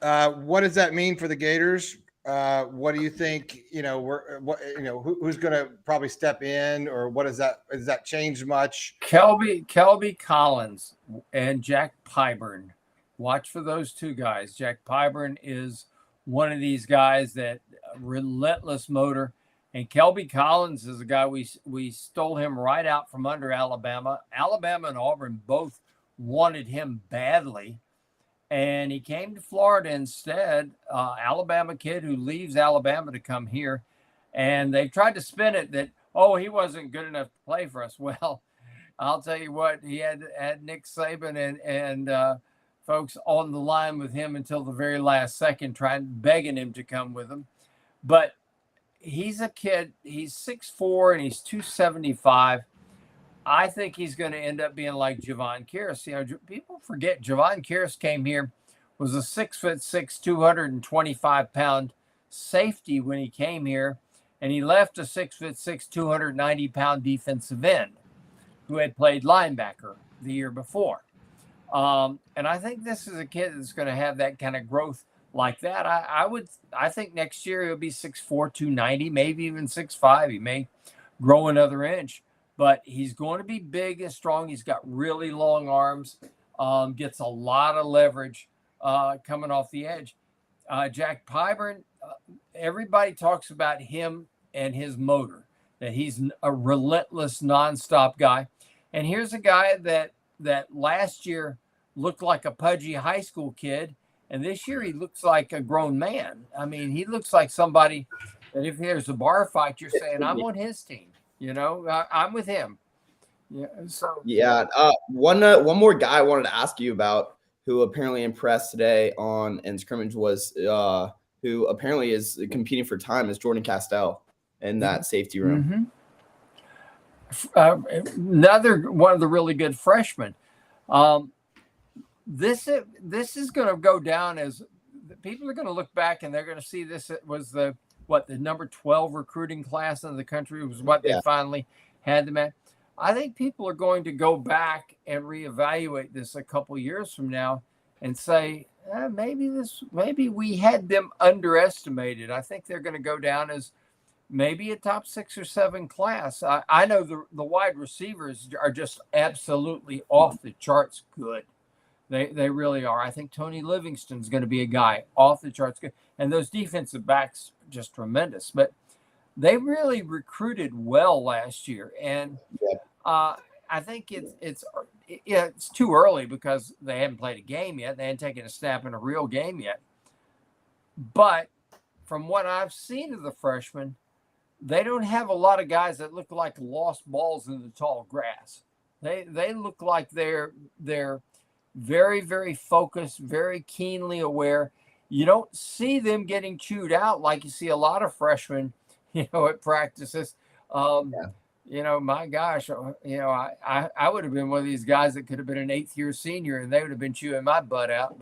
what does that mean for the Gators? What do you think? Who's going to probably step in, or what is that? Does that change much? Kelby Collins and Jack Pyburn. Watch for those two guys. Jack Pyburn is one of these guys that relentless motor. And Kelby Collins is a guy we stole him right out from under Alabama. Alabama and Auburn both wanted him badly, and he came to Florida instead. Alabama kid who leaves Alabama to come here, and they tried to spin it that he wasn't good enough to play for us. Well, I'll tell you what, he had Nick Saban and folks on the line with him until the very last second, begging him to come with them, but. He's a kid. He's 6'4" and he's 275. I think he's going to end up being like Javon Kearse. People forget Javon Kearse came here, was a 6'6", 225-pound safety when he came here, and he left a 6'6", 290-pound defensive end who had played linebacker the year before. And I think this is a kid that's going to have that kind of growth like that. I think next year he'll be 6'4", 290, maybe even 6'5". He may grow another inch, but he's going to be big and strong. He's got really long arms, gets a lot of leverage coming off the edge. Jack Pyburn, everybody talks about him and his motor, that he's a relentless, nonstop guy. And here's a guy that last year looked like a pudgy high school kid, and this year he looks like a grown man. I mean, he looks like somebody that if there's a bar fight, you're saying, I'm on his team. I'm with him. Yeah. So one more guy I wanted to ask you about. who apparently impressed today in scrimmage was who apparently is competing for time is Jordan Castell in that safety room. Another one of the really good freshmen. This is going to go down as people are going to look back and they're going to see this was the number 12 recruiting class in the country was what they finally had them at. I think people are going to go back and reevaluate this a couple years from now and say, maybe we had them underestimated. I think they're going to go down as maybe a top 6 or 7 class. I know the wide receivers are just absolutely off the charts good. They really are. I think Tony Livingston's going to be a guy off the charts good. And those defensive backs just tremendous. But they really recruited well last year. And I think it's too early because they haven't played a game yet. They haven't taken a snap in a real game yet. But from what I've seen of the freshmen, they don't have a lot of guys that look like lost balls in the tall grass. They look like they're very, very focused, very keenly aware. You don't see them getting chewed out like you see a lot of freshmen, at practices. My gosh, I would have been one of these guys that could have been an 8th-year senior and they would have been chewing my butt out.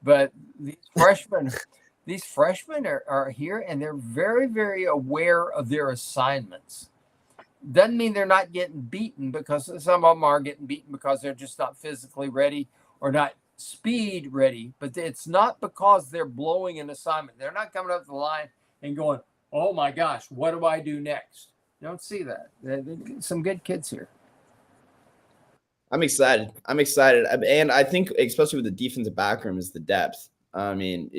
But these freshmen are here and they're very, very aware of their assignments. Doesn't mean they're not getting beaten, because some of them are getting beaten because they're just not physically ready or not speed ready. But it's not because they're blowing an assignment. They're not coming up the line and going, oh my gosh, what do I do next? You don't see that. Some good kids here. I'm excited. And I think especially with the defensive back room is the depth. I mean,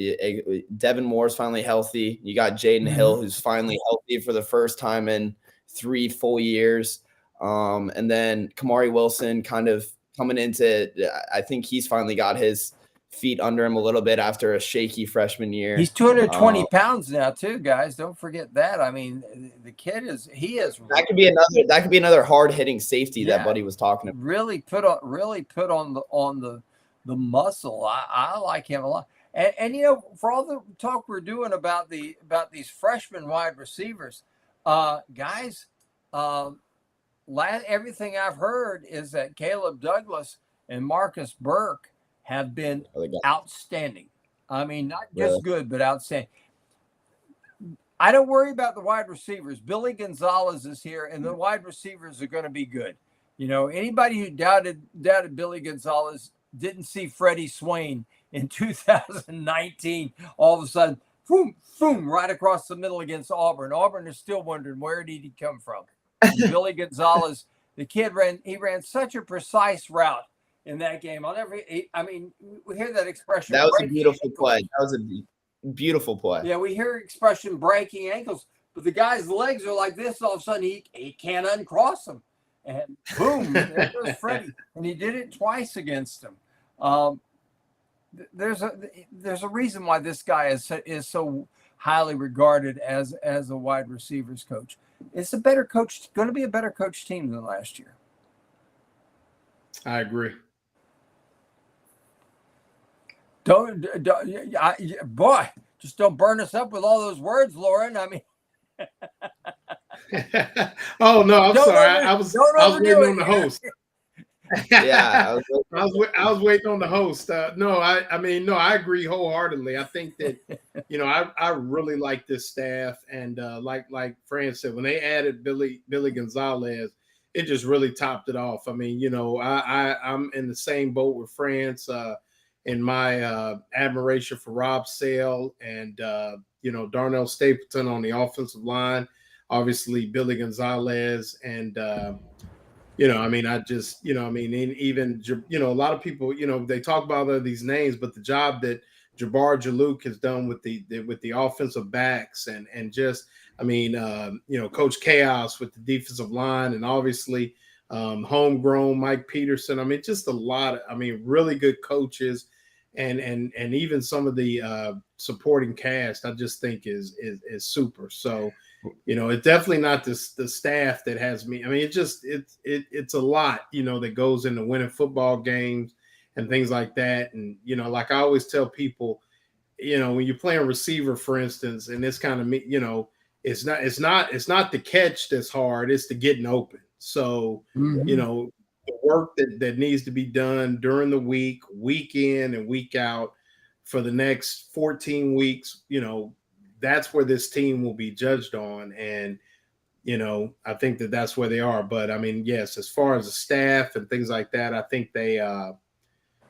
Devin Moore's finally healthy. You got Jaden Hill, who's finally healthy for the first time in 3 full years. And then Kamari Wilson kind of coming into, I think he's finally got his feet under him a little bit after a shaky freshman year. He's 220 pounds now too, guys. Don't forget that. I mean, the kid is that could be another hard hitting safety that Buddy was talking about. Really put on the muscle. I like him a lot. And for all the talk we're doing about these freshman wide receivers, guys, everything I've heard is that Caleb Douglas and Marcus Burke have been outstanding. I mean, not just good, but outstanding. I don't worry about the wide receivers. Billy Gonzalez is here, and the wide receivers are going to be good. Anybody who doubted Billy Gonzalez didn't see Freddie Swain in 2019. All of a sudden, boom, boom, right across the middle against Auburn. Auburn is still wondering, where did he come from? Billy Gonzalez, the kid ran such a precise route in that game. We hear that expression. That was a beautiful play. That was a beautiful play. Yeah, we hear expression breaking ankles, but the guy's legs are like this. All of a sudden, he can't uncross them. And boom, there goes Freddie. And he did it twice against him. There's a reason why this guy is so highly regarded as a wide receivers coach. It's going to be a better coach team than last year. I agree. Just don't burn us up with all those words, Lauren. I mean, oh no, I'm sorry. I was waiting on the host. Yeah, I was waiting on the host. I agree wholeheartedly. I think that I really like this staff, and like Fran said, when they added Billy Gonzalez, it just really topped it off. I mean, I'm in the same boat with France in my admiration for Rob Sale and Darnell Stapleton on the offensive line. Obviously, Billy Gonzalez and. Even a lot of people, they talk about these names, but the job that Jabbar Jalouk has done with the offensive backs and Coach Chaos with the defensive line, and obviously homegrown Mike Peterson. I mean, just a lot of, really good coaches, and even some of the supporting cast, I just think is super. So. It's definitely not the staff that has me. I mean, it's a lot, that goes into winning football games and things like that. And, like I always tell people, when you're playing receiver, for instance, and it's kind of, it's not the catch that's hard, it's the getting open. So, the work that needs to be done during the week in and week out for the next 14 weeks, that's where this team will be judged on. And, I think that's where they are. But I mean, yes, as far as the staff and things like that, I think they,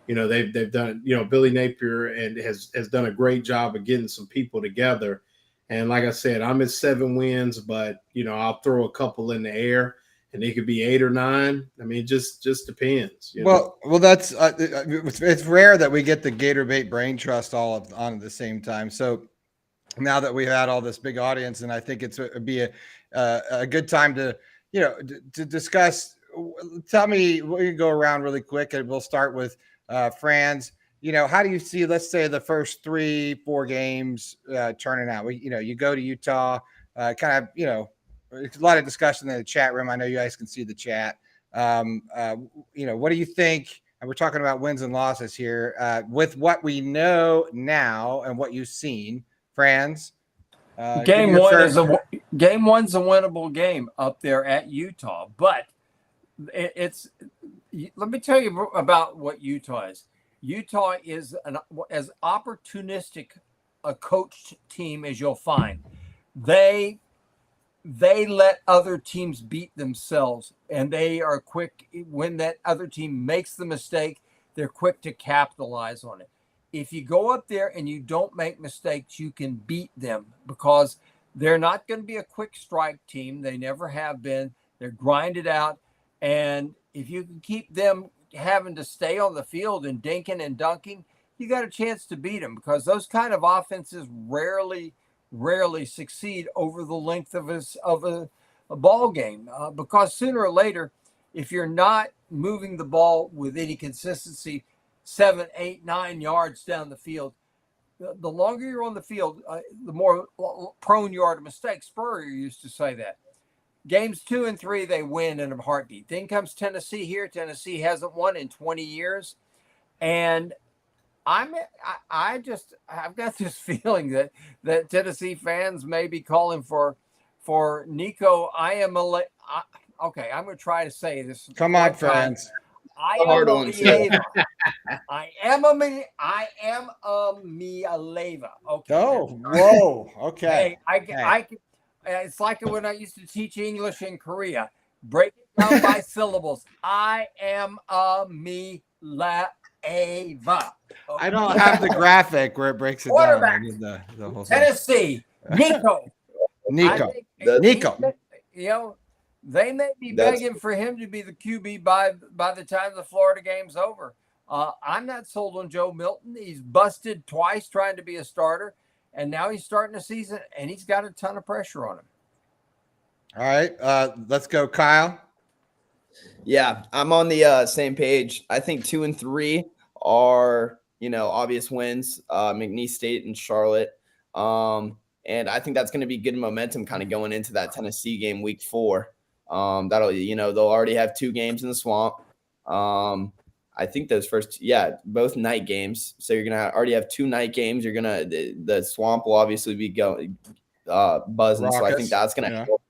they've done, Billy Napier has done a great job of getting some people together. And like I said, I'm at 7 wins, but, I'll throw a couple in the air and it could be 8 or 9. I mean, it just depends. Well, that's it's rare that we get the Gator Bait Brain Trust all on at the same time. So now that we've had all this big audience, and I think it'd be a good time to discuss. Tell me, we can go around really quick, and we'll start with Franz. How do you see, let's say, the first 3-4 games turning out? You go to Utah, kind of, there's a lot of discussion in the chat room. I know you guys can see the chat. What do you think? And we're talking about wins and losses here with what we know now and what you've seen, Franz. Game one's a winnable game up there at Utah, but let me tell you about what Utah is. Utah is as opportunistic a coached team as you'll find. They let other teams beat themselves, and they are quick when that other team makes the mistake. They're quick to capitalize on it. If you go up there and you don't make mistakes, you can beat them because they're not going to be a quick strike team. They never have been. They're grinded out. And if you can keep them having to stay on the field and dinking and dunking, you got a chance to beat them because those kind of offenses rarely succeed over the length of a ball game because sooner or later, if you're not moving the ball with any consistency 7, 8, 9 yards down the field, the longer you're on the field, the more prone you are to mistakes. Spurrier used to say that. Games 2 and 3, they win in a heartbeat. Then comes Tennessee here. Tennessee hasn't won in 20 years. And I've got this feeling that Tennessee fans may be calling for Nico. Okay, I'm going to try to say this. Come on, fans. I am a Mialeva. Okay. Oh, whoa. Okay. Hey, it's like when I used to teach English in Korea. Break it down by syllables. I am a Mialeva. Okay. I don't have the graphic where it breaks it down. The whole Tennessee. Nico. They may be begging for him to be the QB by the time the Florida game's over. I'm not sold on Joe Milton. He's busted twice trying to be a starter, and now he's starting a season, and he's got a ton of pressure on him. All right, let's go, Kyle. Yeah, I'm on the same page. I think 2 and 3 are, obvious wins, McNeese State and Charlotte. And I think that's going to be good momentum kind of going into that Tennessee game week 4. That'll, they'll already have 2 games in the Swamp. I think those both night games. So you're going to already have 2 night games. You're going to, the Swamp will obviously be going buzzing. Raucous. So I think that's going to help.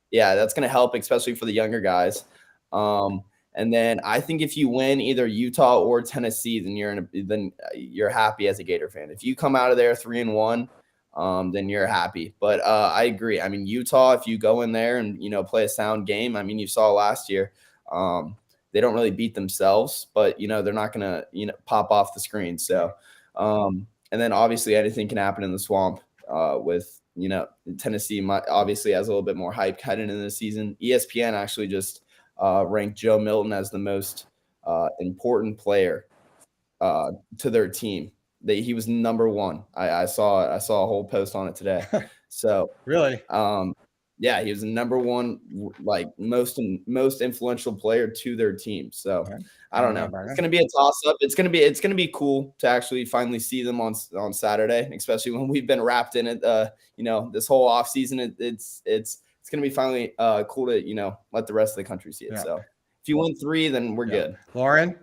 Yeah, that's going to help, especially for the younger guys. And then I think if you win either Utah or Tennessee, then you're happy as a Gator fan. If you come out of there 3-1, then you're happy. But I agree. I mean, Utah, if you go in there and, play a sound game, I mean, you saw last year, they don't really beat themselves, but, they're not going to, pop off the screen. So, and then obviously anything can happen in the Swamp with, Tennessee obviously has a little bit more hype heading into the season. ESPN actually just ranked Joe Milton as the most important player to their team. He was number 1. I saw a whole post on it today. So really, yeah, he was the number 1, like most influential player to their team. So I don't know. It's going to be a toss up. It's going to be cool to actually finally see them on Saturday, especially when we've been wrapped in it. This whole off season. It's going to be finally cool to let the rest of the country see it. Yeah. So if you win 3, then we're good. Lauren.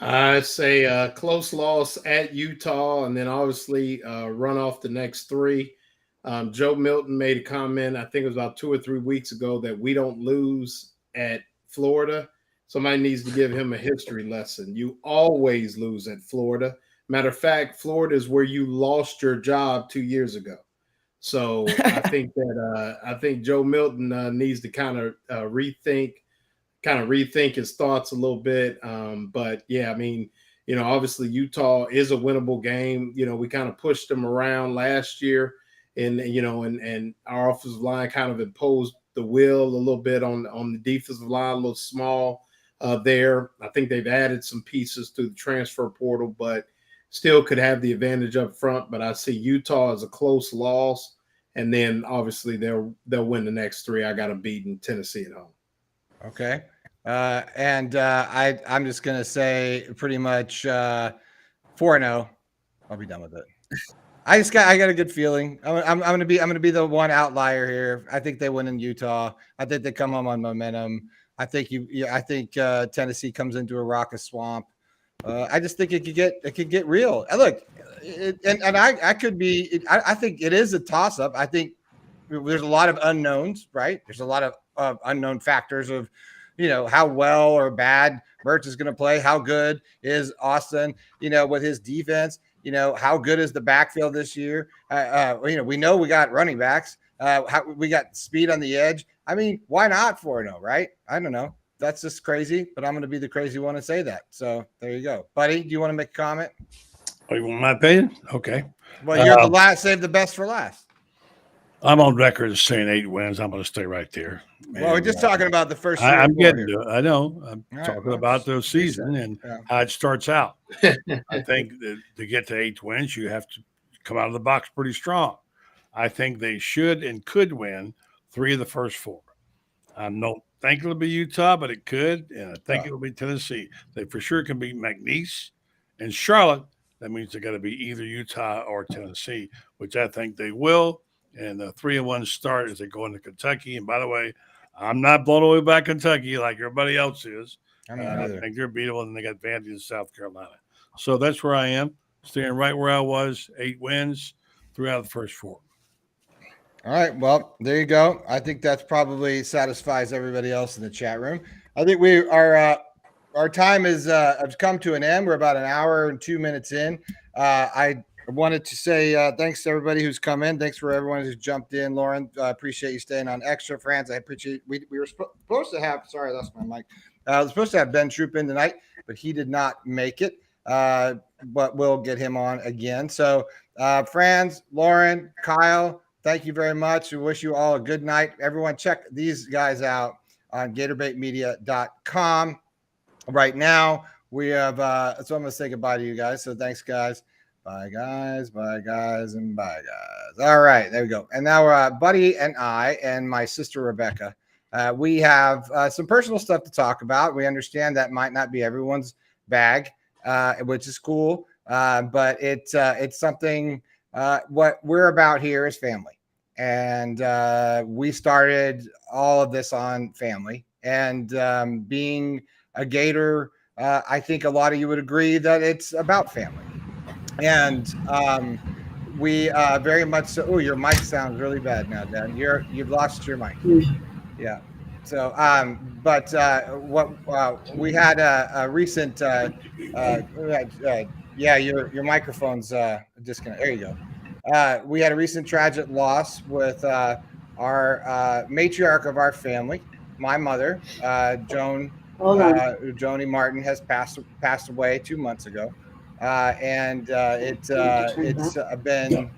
I'd say a close loss at Utah, and then obviously run off the next three. Joe Milton made a comment, I think it was about 2 or 3 weeks ago, that we don't lose at Florida. Somebody needs to give him a history lesson. You always lose at Florida. Matter of fact, Florida is where you lost your job 2 years ago. So I think Joe Milton needs to kind of rethink his thoughts a little bit. But yeah, I mean, obviously Utah is a winnable game. We kind of pushed them around last year, and and our offensive line kind of imposed the will a little bit on the defensive line, a little small there. I think they've added some pieces through the transfer portal, but still could have the advantage up front. But I see Utah as a close loss, and then obviously they'll win the next three. I got them beating Tennessee at home. Okay. I'm just going to say pretty much 4-0. I'll be done with it. I got a good feeling. I'm going to be the one outlier here. I think they win in Utah. I think they come home on momentum. I think Tennessee comes into a raucous swamp. I just think it could get real. And look, I think it is a toss up. I think there's a lot of unknowns, right? There's a lot of unknown factors of, how well or bad Mertz is going to play. How good is Austin, with his defense? How good is the backfield this year? We know we got running backs. We got speed on the edge. I mean, why not 4-0, right? I don't know. That's just crazy, but I'm going to be the crazy one to say that. So there you go. Buddy, do you want to make a comment? Oh, you want my opinion? Okay. Well, you're the last, save the best for last. I'm on record as saying 8 wins. I'm going to stay right there. Well, we're just talking about the first. I'm getting to it. I know. I'm talking about the season and how it starts out. I think that to get to 8 wins, you have to come out of the box pretty strong. I think they should and could win 3 of the first 4. I don't think it'll be Utah, but it could, and I think it'll be Tennessee. They for sure can beat McNeese and Charlotte. That means they got to be either Utah or Tennessee, which I think they will. And the 3-1 start as they go into Kentucky. And by the way, I'm not blown away by Kentucky like everybody else is. I think they're beatable, and they got Vandy in South Carolina. So that's where I am, staying right where I was. 8 wins, 3 out of the first 4. All right. Well, there you go. I think that's probably satisfies everybody else in the chat room. I think our time has come to an end. We're about an hour and 2 minutes in. I wanted to say thanks to everybody who's come in. Thanks for everyone who's jumped in. Lauren, I appreciate you staying on extra. France, I appreciate we were supposed to have, sorry, I lost my mic. I was supposed to have Ben Troop in tonight, but he did not make it. But we'll get him on again. So Franz, Lauren, Kyle, thank you very much. We wish you all a good night. Everyone check these guys out on GatorBaitMedia.com. Right now, we have so I'm going to say goodbye to you guys. So thanks, guys. Bye, guys, and bye, guys. All right, there we go. And now Buddy and I and my sister Rebecca, we have some personal stuff to talk about. We understand that might not be everyone's bag, which is cool, but it's something. What we're about here is family, and we started all of this on family. And being a Gator, I think a lot of you would agree that it's about family. And we very much so. Oh, your mic sounds really bad now, Dan. You've lost your mic. Yeah. So, but what we had a recent. Yeah, your microphone's disconnected. There you go. We had a recent tragic loss with our matriarch of our family, my mother, Joni Martin, has passed away 2 months ago. And it's been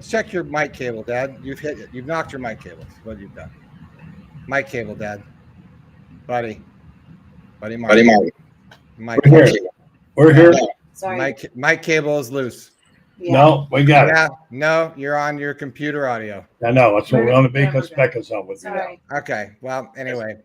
check your mic cable, Dad. You've hit it. You've knocked your mic cable. That's what you've done. Mic cable, Dad. Buddy Martin. We're here. Sorry. Mic cable is loose. Yeah. No, we got it. No, you're on your computer audio. I know. That's what we're going to be because Becca's on with you now. Okay. Well, anyway.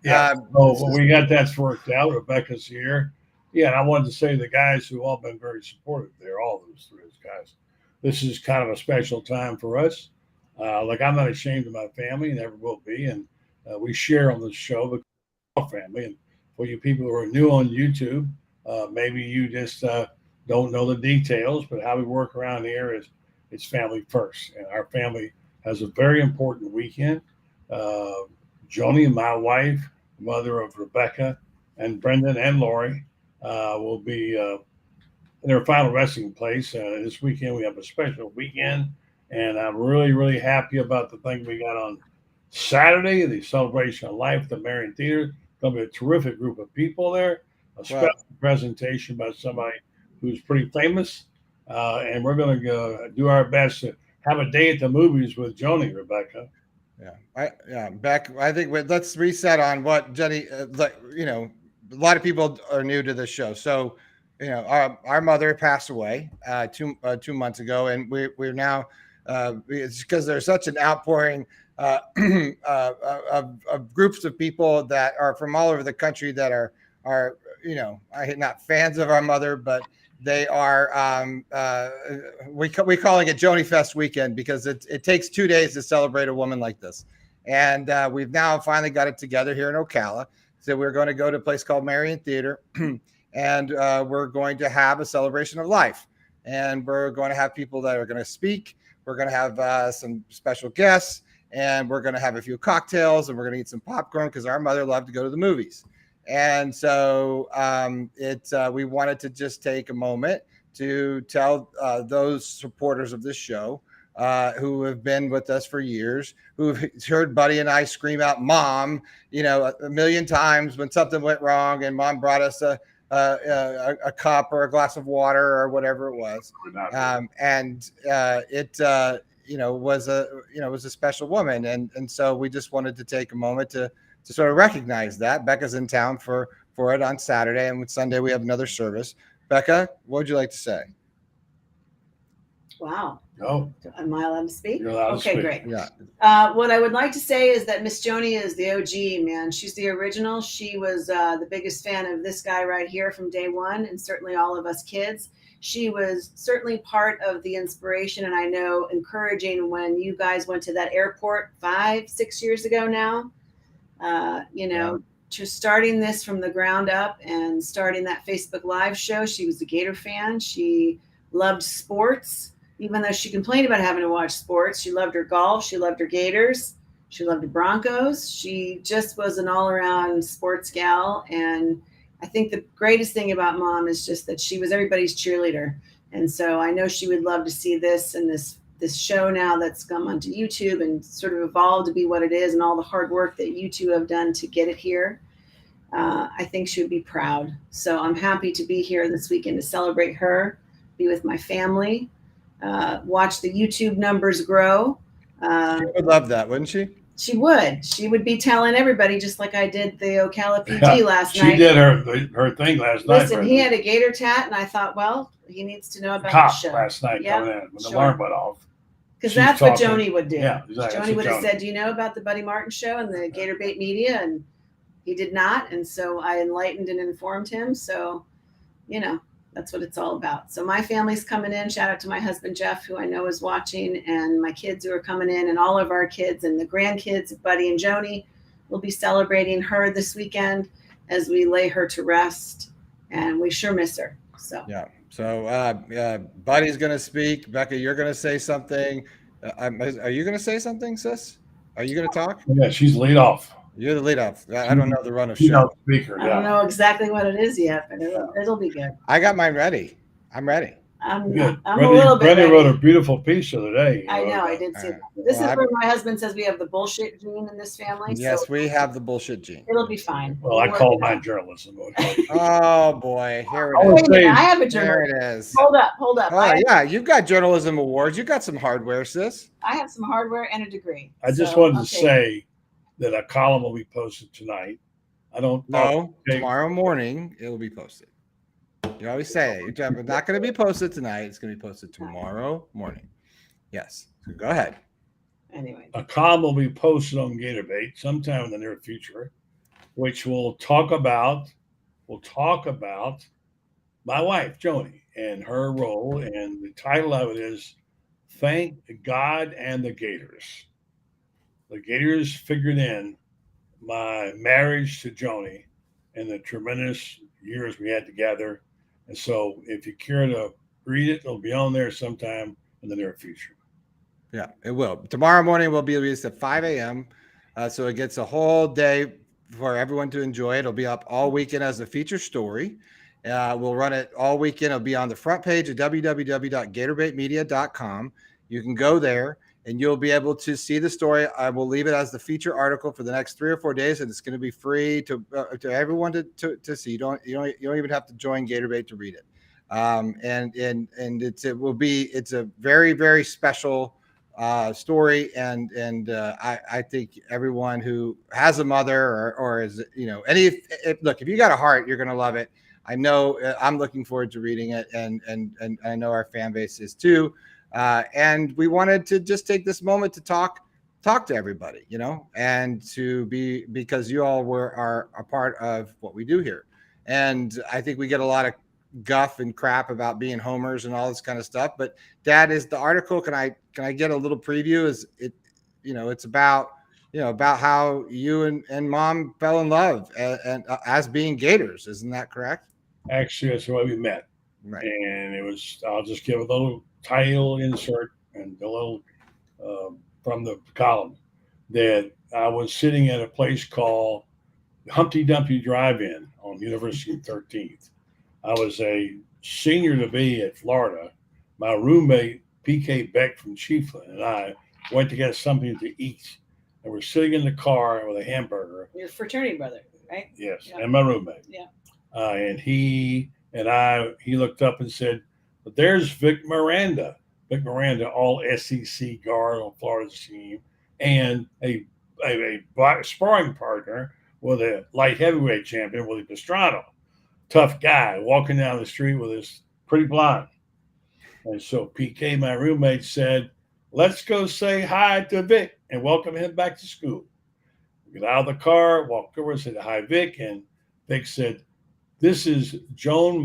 Yeah. So we got that worked out. Rebecca's here. Yeah, and I wanted to say the guys who all been very supportive there, all those 3 guys. This is kind of a special time for us. Like, I'm not ashamed of my family, never will be. And we share on this show because we're all family. And for you people who are new on YouTube, Maybe you just don't know the details, but how we work around here is it's family first. And our family has a very important weekend. Joni, my wife, mother of Rebecca, and Brenden and Lori will be in their final resting place. This weekend, we have a special weekend. And I'm really, really happy about the thing we got on Saturday, the celebration of life at the Marion Theater. There'll be a terrific group of people there, a special presentation by somebody who's pretty famous. And we're going to do our best to have a day at the movies with Joni, Rebecca. Beck, I think let's reset on what Jenny, a lot of people are new to this show. So, our mother passed away 2 months ago, and we're now, it's because there's such an outpouring of groups of people that are from all over the country that are not fans of our mother, but they are we calling it Joni Fest weekend because it takes 2 days to celebrate a woman like this. And we've now finally got it together here in Ocala. So we're going to go to a place called Marion Theater and we're going to have a celebration of life. And we're going to have people that are going to speak. We're going to have some special guests, and we're going to have a few cocktails, and we're going to eat some popcorn because our mother loved to go to the movies. And so we wanted to just take a moment to tell those supporters of this show who have been with us for years, who've heard Buddy and I scream out "Mom," a million times when something went wrong, and Mom brought us a cup or a glass of water or whatever it was, it was a special woman, and so we just wanted to take a moment to sort of recognize that. Becca's in town for it on Saturday, and Sunday we have another service. Becca, what would you like to say? Wow. Oh. Am I allowed to speak? You're allowed to okay, speak. Great. Yeah. What I would like to say is that Miss Joni is the OG, man. She's the original. She was the biggest fan of this guy right here from day one, and certainly all of us kids. She was certainly part of the inspiration, and I know encouraging when you guys went to that airport 5-6 years ago now. Just starting this from the ground up and starting that Facebook Live show. She was a Gator fan. She loved sports. Even though she complained about having to watch sports, she loved her golf. She loved her Gators. She loved the Broncos. She just was an all-around sports gal. And I think the greatest thing about Mom is just that she was everybody's cheerleader. And so I know she would love to see this and this show now that's come onto YouTube and sort of evolved to be what it is, and all the hard work that you two have done to get it here. I think she would be proud. So I'm happy to be here this weekend to celebrate her, be with my family. Watch the YouTube numbers grow. She would love that, wouldn't she? She would. She would be telling everybody, just like I did the Ocala PD last night. She did her thing last night. Listen, he had a Gator tat, and I thought, well, he needs to know about the show. Last night coming in when the alarm went off. Because that's what Joni would do. Yeah, exactly. Joni would have said, do you know about the Buddy Martin show and the Gator Bait Media? And he did not. And so I enlightened and informed him. So, that's what it's all about. So my family's coming in. Shout out to my husband, Jeff, who I know is watching, and my kids who are coming in, and all of our kids and the grandkids of Buddy and Joni. We'll be celebrating her this weekend as we lay her to rest, and we sure miss her. So yeah. So Buddy's going to speak. Becca, you're going to say something. Are you going to say something, sis? Are you going to talk? Yeah, she's lead off. You're the lead off. I don't know the run of show. Speaker, I don't know exactly what it is yet, but it'll be good. I got mine ready. I'm ready. I'm good. a little bit Brenden ready. wrote a beautiful piece the other day. I know. I did see that. This is where my husband says we have the bullshit gene in this family. Yes, so we have the bullshit gene. It'll be fine. Well, I call mine journalism. Oh, boy. Here it is. Wait a minute, I have a There journalism. it is. Hold up. Oh, yeah. You've got journalism awards. You got some hardware, sis. I have some hardware and a degree. I just wanted to say that a column will be posted tonight. Tomorrow morning it will be posted. You always say it. It's not going to be posted tonight. It's going to be posted tomorrow morning. Yes. So go ahead. Anyway, a column will be posted on Gator Bait sometime in the near future, which will talk about my wife Joni and her role. And the title of it is "Thank God and the Gators." The Gators figured in my marriage to Joni and the tremendous years we had together. And so if you care to read it, it'll be on there sometime in the near future. Yeah, it will. Tomorrow morning will be released at 5 a.m. So it gets a whole day for everyone to enjoy it. It'll be up all weekend as a feature story. We'll run it all weekend. It'll be on the front page of www.gatorbaitmedia.com. You can go there and you'll be able to see the story. I will leave it as the feature article for the next 3 or 4 days, and it's going to be free to everyone to see. You don't even have to join Gatorbait to read it. It's a very, very special story, and I think everyone who has a mother or is look, if you got a heart, you're gonna love it. I know. I'm looking forward to reading it, and I know our fan base is too. And we wanted to just take this moment to talk to everybody, and because you all are a part of what we do here, and I think we get a lot of guff and crap about being homers and all this kind of stuff. But Dad, is the article? Can I get a little preview? Is it, it's about how you and Mom fell in love and as being Gators. Isn't that correct? Actually, that's the way we met. Right. And it was, I'll just give a little title insert and a little from the column that I was sitting at a place called Humpty Dumpty Drive-In on University of 13th. I was a senior to be at Florida. My roommate, PK Beck from Chiefland, and I went to get something to eat. And we're sitting in the car with a hamburger. Your fraternity brother, right? Yes, yeah. And my roommate. Yeah. And he looked up and said, "But there's Vic Miranda. Vic Miranda, all SEC guard on Florida's team, and a sparring partner with a light heavyweight champion, Willie Pastrano. Tough guy walking down the street with his pretty blonde." And so PK, my roommate, said, "Let's go say hi to Vic and welcome him back to school." We got out of the car, walked over and said, "Hi, Vic." And Vic said, "This is Joan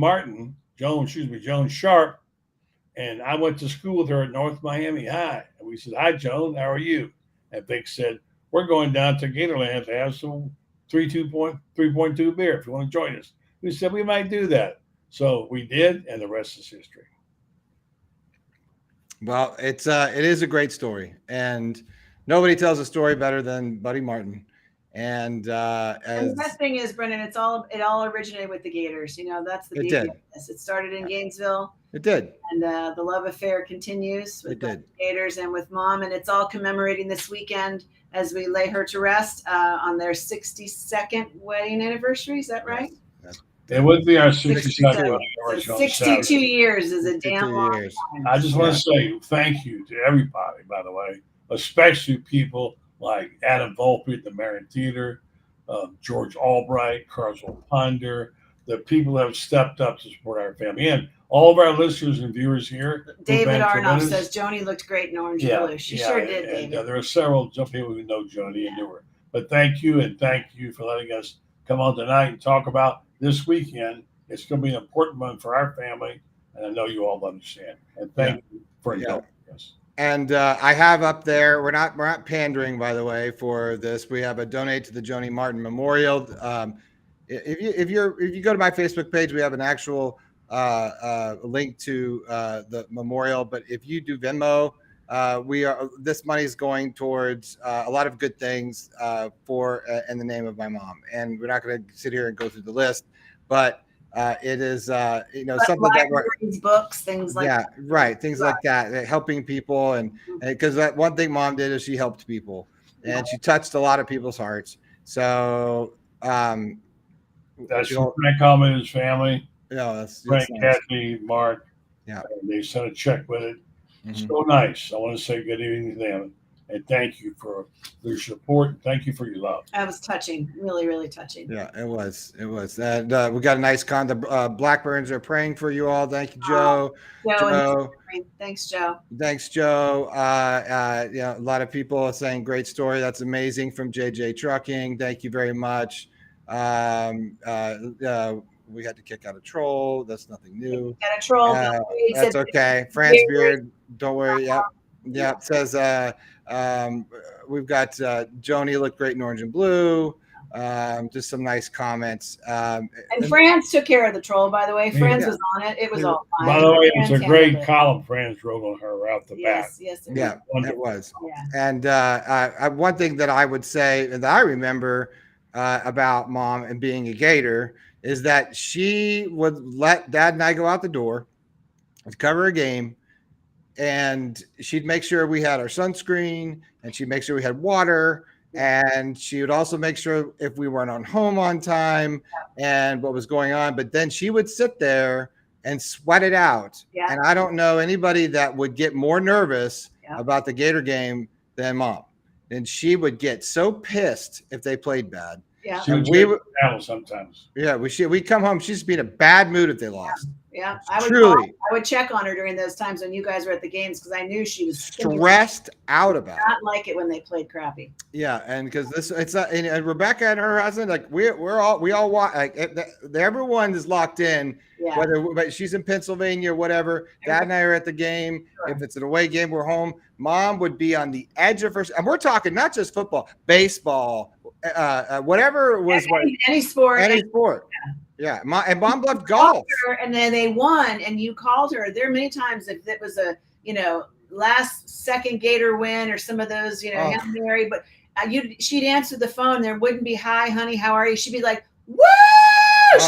Sharp. And I went to school with her at North Miami High." And we said, "Hi, Joan, how are you?" And Vic said, "We're going down to Gatorland to have some 3.2 beer if you want to join us." We said we might do that. So we did, and the rest is history. Well, it is a great story, and nobody tells a story better than Buddy Martin. And the best thing is, Brenden, it all originated with the Gators. That's the beauty of this. It started in Gainesville. It did. And the love affair continues with the Gators and with Mom, and it's all commemorating this weekend as we lay her to rest on their 62nd wedding anniversary. Is that right? Yes. It would be our 62nd. 62 years is a damn long time. I just want to say thank you to everybody, by the way, especially people like Adam Volpe at the Marion Theater, George Albright, Carswell Ponder, the people that have stepped up to support our family, and all of our listeners and viewers here. David Arnoff says Joni looked great in orange and blue. She sure did, David. There are some people who know Joni and knew her. But thank you for letting us come on tonight and talk about this weekend. It's going to be an important one for our family, and I know you all understand. And thank you for indulging us. And I have up there. We're not pandering, by the way, for this. We have a donate to the Joni Martin Memorial. If you go to my Facebook page, we have an actual link to the memorial. But if you do Venmo, this money is going towards a lot of good things in the name of my mom. And we're not going to sit here and go through the list, but it is something that we're books, things like that. Right, things like that, helping people, and because that one thing Mom did is she helped people, and she touched a lot of people's hearts. So that's from Frank Coleman and his family. Frank, nice. Kathy, Mark. Yeah, they sent a check with it. So nice. I want to say good evening to them, and thank you for their support. Thank you for your love. That was touching, really, really touching. Yeah, it was. And we got a nice the Blackburns are praying for you all. Thank you, Joe. Joe. Thanks, Joe. Thanks, Joe. A lot of people are saying great story. That's amazing from JJ Trucking. Thank you very much. We had to kick out a troll. That's nothing new. Got a troll. That's okay. France Beard, don't worry. Yep. It says we've got Joni looked great in orange and blue. Just some nice comments. And Franz took care of the troll, by the way. Franz was on it. It was all fine. By the way, Franz it's a great handled it. column Franz wrote on her right off the bat. Yes, it Yeah, was. it was. Yeah. And one thing that I would say that I remember about Mom and being a Gator is that she would let Dad and I go out the door to cover a game, and she'd make sure we had our sunscreen, and she'd make sure we had water, and she would also make sure if we weren't on home on time and what was going on. But then she would sit there and sweat it out. Yeah. And I don't know anybody that would get more nervous about the Gator game than Mom. And she would get so pissed if they played bad. Yeah. She would sometimes. Yeah, we come home. She'd be in a bad mood if they lost. Yeah, I would check on her during those times when you guys were at the games because I knew she was stressed out about it. Not like it when they played crappy. Yeah, and because it's not, and Rebecca and her husband, like we all watch, like everyone is locked in. Yeah. But she's in Pennsylvania or whatever. Dad and I are at the game. Sure. If it's an away game, we're home. Mom would be on the edge of her, and we're talking not just football, baseball, whatever was any sport. Any sport. Yeah. Mom loved golf. And then they won, and you called her. There are many times if it was a last second Gator win or some of those Hail Mary, but she'd answer the phone. There wouldn't be hi, honey, how are you? She'd be like, woo!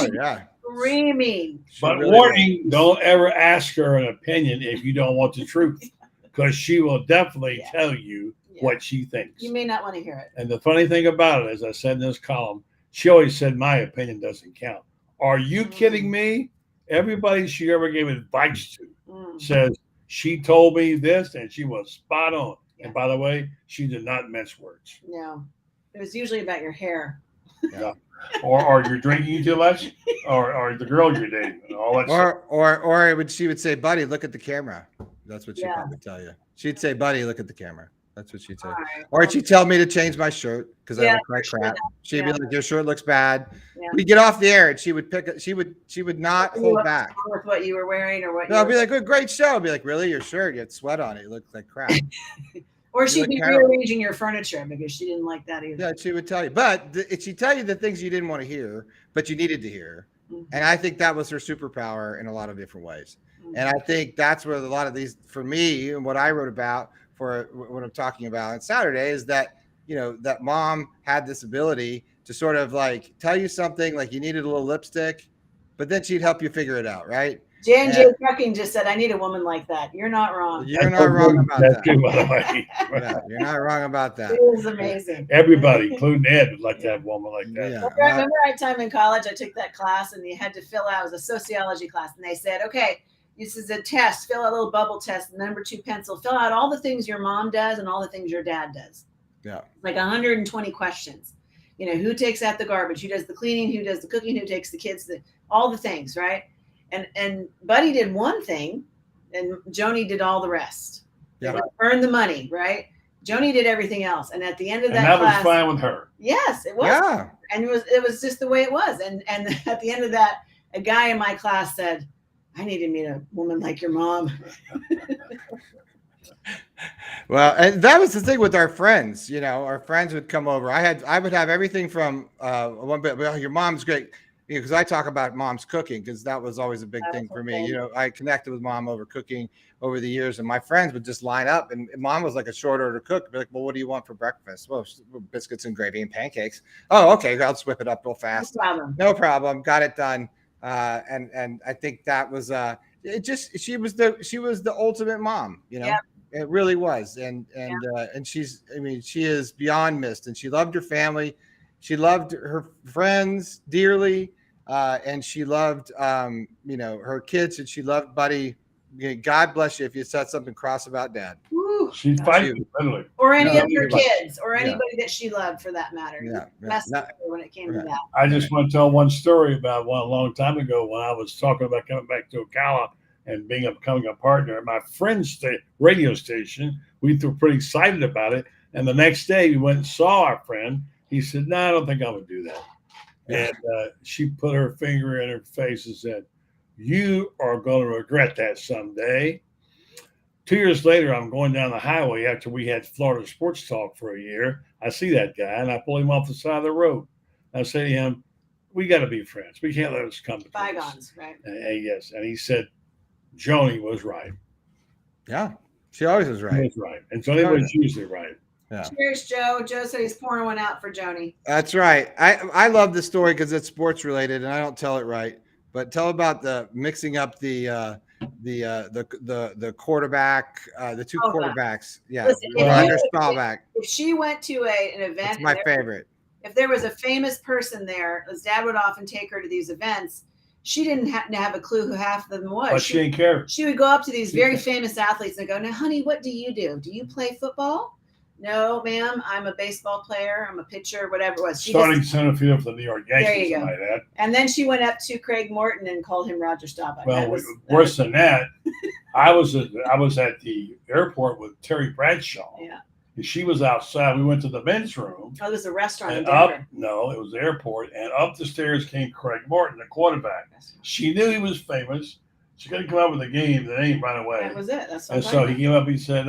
She'd be screaming. But warning: don't ever ask her an opinion if you don't want the truth, because she will definitely tell you what she thinks. You may not want to hear it. And the funny thing about it, as I said in this column, she always said my opinion doesn't count. Are you kidding me? Everybody she ever gave advice to says she told me this and she was spot on. Yeah. And by the way, she did not mince words. No, it was usually about your hair. Yeah. or you're drinking too much, or the girl you're dating, and all that stuff. She would say, buddy, look at the camera. That's what she'd probably tell you. She'd say, buddy, look at the camera. That's what she'd say. Right. Or she'd tell me to change my shirt because I look like crap. She'd be like, your shirt looks bad. Yeah. We'd get off the air and she would not hold back. With what you were wearing or what I'd be like, great show. I'd be like, really? Your shirt, you had sweat on it. You look like crap. Or she'd be rearranging your furniture because she didn't like that either. Yeah, she would tell you. But she'd tell you the things you didn't want to hear, but you needed to hear. Mm-hmm. And I think that was her superpower in a lot of different ways. Mm-hmm. And I think that's where a lot of these, for me, and what I wrote about for what I'm talking about on Saturday is that, that Mom had this ability to sort of like tell you something like you needed a little lipstick, but then she'd help you figure it out, right? J&J Trucking just said, I need a woman like that. You're not wrong. You're not wrong about that. You're not wrong about that. It was amazing. Everybody, including Ed, would like to have a woman like that. Yeah. I remember that time in college, I took that class and you had to fill out, it was a sociology class. And they said, okay, this is a test, fill out a little bubble test, number 2 pencil, fill out all the things your mom does and all the things your dad does. Yeah. Like 120 questions. Who takes out the garbage, who does the cleaning, who does the cooking, who takes the kids, all the things, right? And Buddy did one thing and Joni did all the rest. Yeah. Earn the money, right? Joni did everything else. And at the end of that class, was fine with her. Yes, it was. Yeah. And it was just the way it was. And at the end of that, a guy in my class said, I need to meet a woman like your mom. Well, and that was the thing with our friends. Our friends would come over. I would have everything from one bit. Well, your mom's great, because I talk about Mom's cooking because that was always a big thing for me. I connected with Mom over cooking over the years, and my friends would just line up. And Mom was like a short order cook. Be like, well, what do you want for breakfast? Well, biscuits and gravy and pancakes. Oh, okay, I'll just whip it up real fast. No problem. Got it done. And I think that was she was the ultimate mom. Yep. It really was. And she is beyond missed, and she loved her family. She loved her friends dearly. And she loved, her kids, and she loved Buddy. God bless you if you said something cross about Dad. Woo. She's fighting, literally. Or any of her kids, or anybody that she loved, for that matter. Yeah. When it came to that. I just want to tell one story about one a long time ago when I was talking about coming back to Ocala and becoming a partner at my friend's radio station. We were pretty excited about it. And the next day we went and saw our friend. He said, no, I don't think I would do that. And she put her finger in her face and said, you are going to regret that someday. 2 years later, I'm going down the highway after we had Florida Sports Talk for a year. I see that guy, and I pull him off the side of the road. I say to him, we got to be friends. We can't let us come to Bygones, right? And yes, and he said, Joni was right. Yeah, she always was She right. was right, and Joni was usually right. Yeah. Cheers, Joe. Joe said he's pouring one out for Joni. That's right. I love the story because it's sports related, and I don't tell it right. But tell about the mixing up the quarterback, the two quarterbacks. Yeah, Listen, Roger Staubach. if she went to an event, That's my favorite. If there was a famous person there, his dad would often take her to these events. She didn't have a clue who half of them was. But she didn't care. She would go up to these very famous athletes and go, "Now, honey, what do you do? Do you play football?" "No, ma'am, I'm a baseball player. I'm a pitcher," whatever it was. Starting center fielder for the New York Yankees. There you go. Like that. And then she went up to Craig Morton and called him Roger Staubach. Well, worse than that, I was at the airport with Terry Bradshaw. Yeah. And she was outside. We went to the men's room. Oh, there's a restaurant in And Denver. no, it was the airport. And up the stairs came Craig Morton, the quarterback. She knew he was famous. She couldn't come up with a name right away. That was it. That's what And I'm so talking he came up. He said,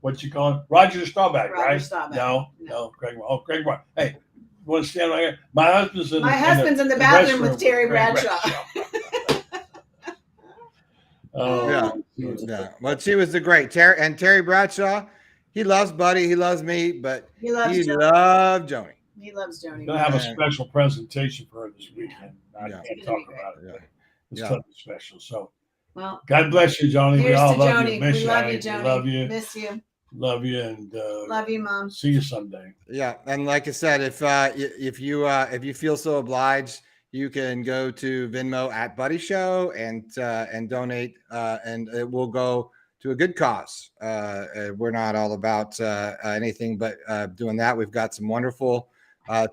"What you call him? Roger Staubach, Roger right?" Staubach. No, Craig. Oh, Craig Morton. Hey, you want to stand right here? My husband's in. My husband's in the bathroom with Terry Craig Bradshaw. Yeah. But she was the great Terry Bradshaw. He loves Buddy. He loves me, but He loves Joni. loved Joni. He loves Joni. Gonna have a special presentation for her this weekend. I can't talk about it. But it's something special. So, well, God bless you, Joni. We Here's all to love Joni. you. Miss We you. love you, Joni. Love you. Miss you. Love you, and Love you, Mom. see you someday. Yeah, and like I said, if you feel so obliged, you can go to Venmo at Buddy Show and donate, and it will go to a good cause. We're not all about anything but doing that. We've got some wonderful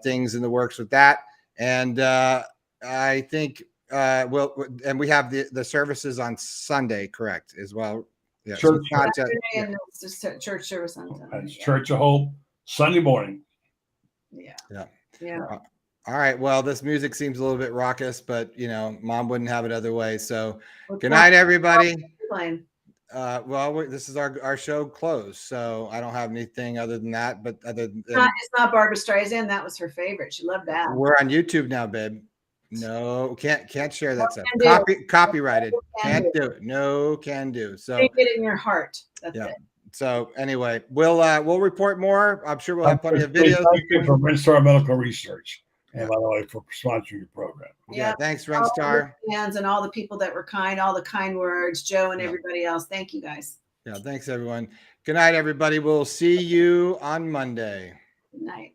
things in the works with that, and I think and we have the services on Sunday, correct, as well. Yeah, Church, Saturday and it's just church service on Sunday. It's Church of Hope Sunday morning. Yeah. All right. Well, this music seems a little bit raucous, but Mom wouldn't have it other way. So, good night, everybody. This is our show closed, so I don't have anything other than that. But it's not Barbara Streisand. That was her favorite. She loved that. We're on YouTube now, babe. No, can't share that stuff. Copyrighted. Can't do it. No, can do. So get it in your heart. That's it. So anyway, we'll report more. I'm sure we'll have plenty of videos. Thank you for Renstar Medical Research, and by the way, for sponsoring your program. Yeah, thanks, Renstar. Fans and all the people that were kind, all the kind words, Joe and everybody else. Thank you, guys. Yeah, thanks everyone. Good night, everybody. We'll see you on Monday. Good night.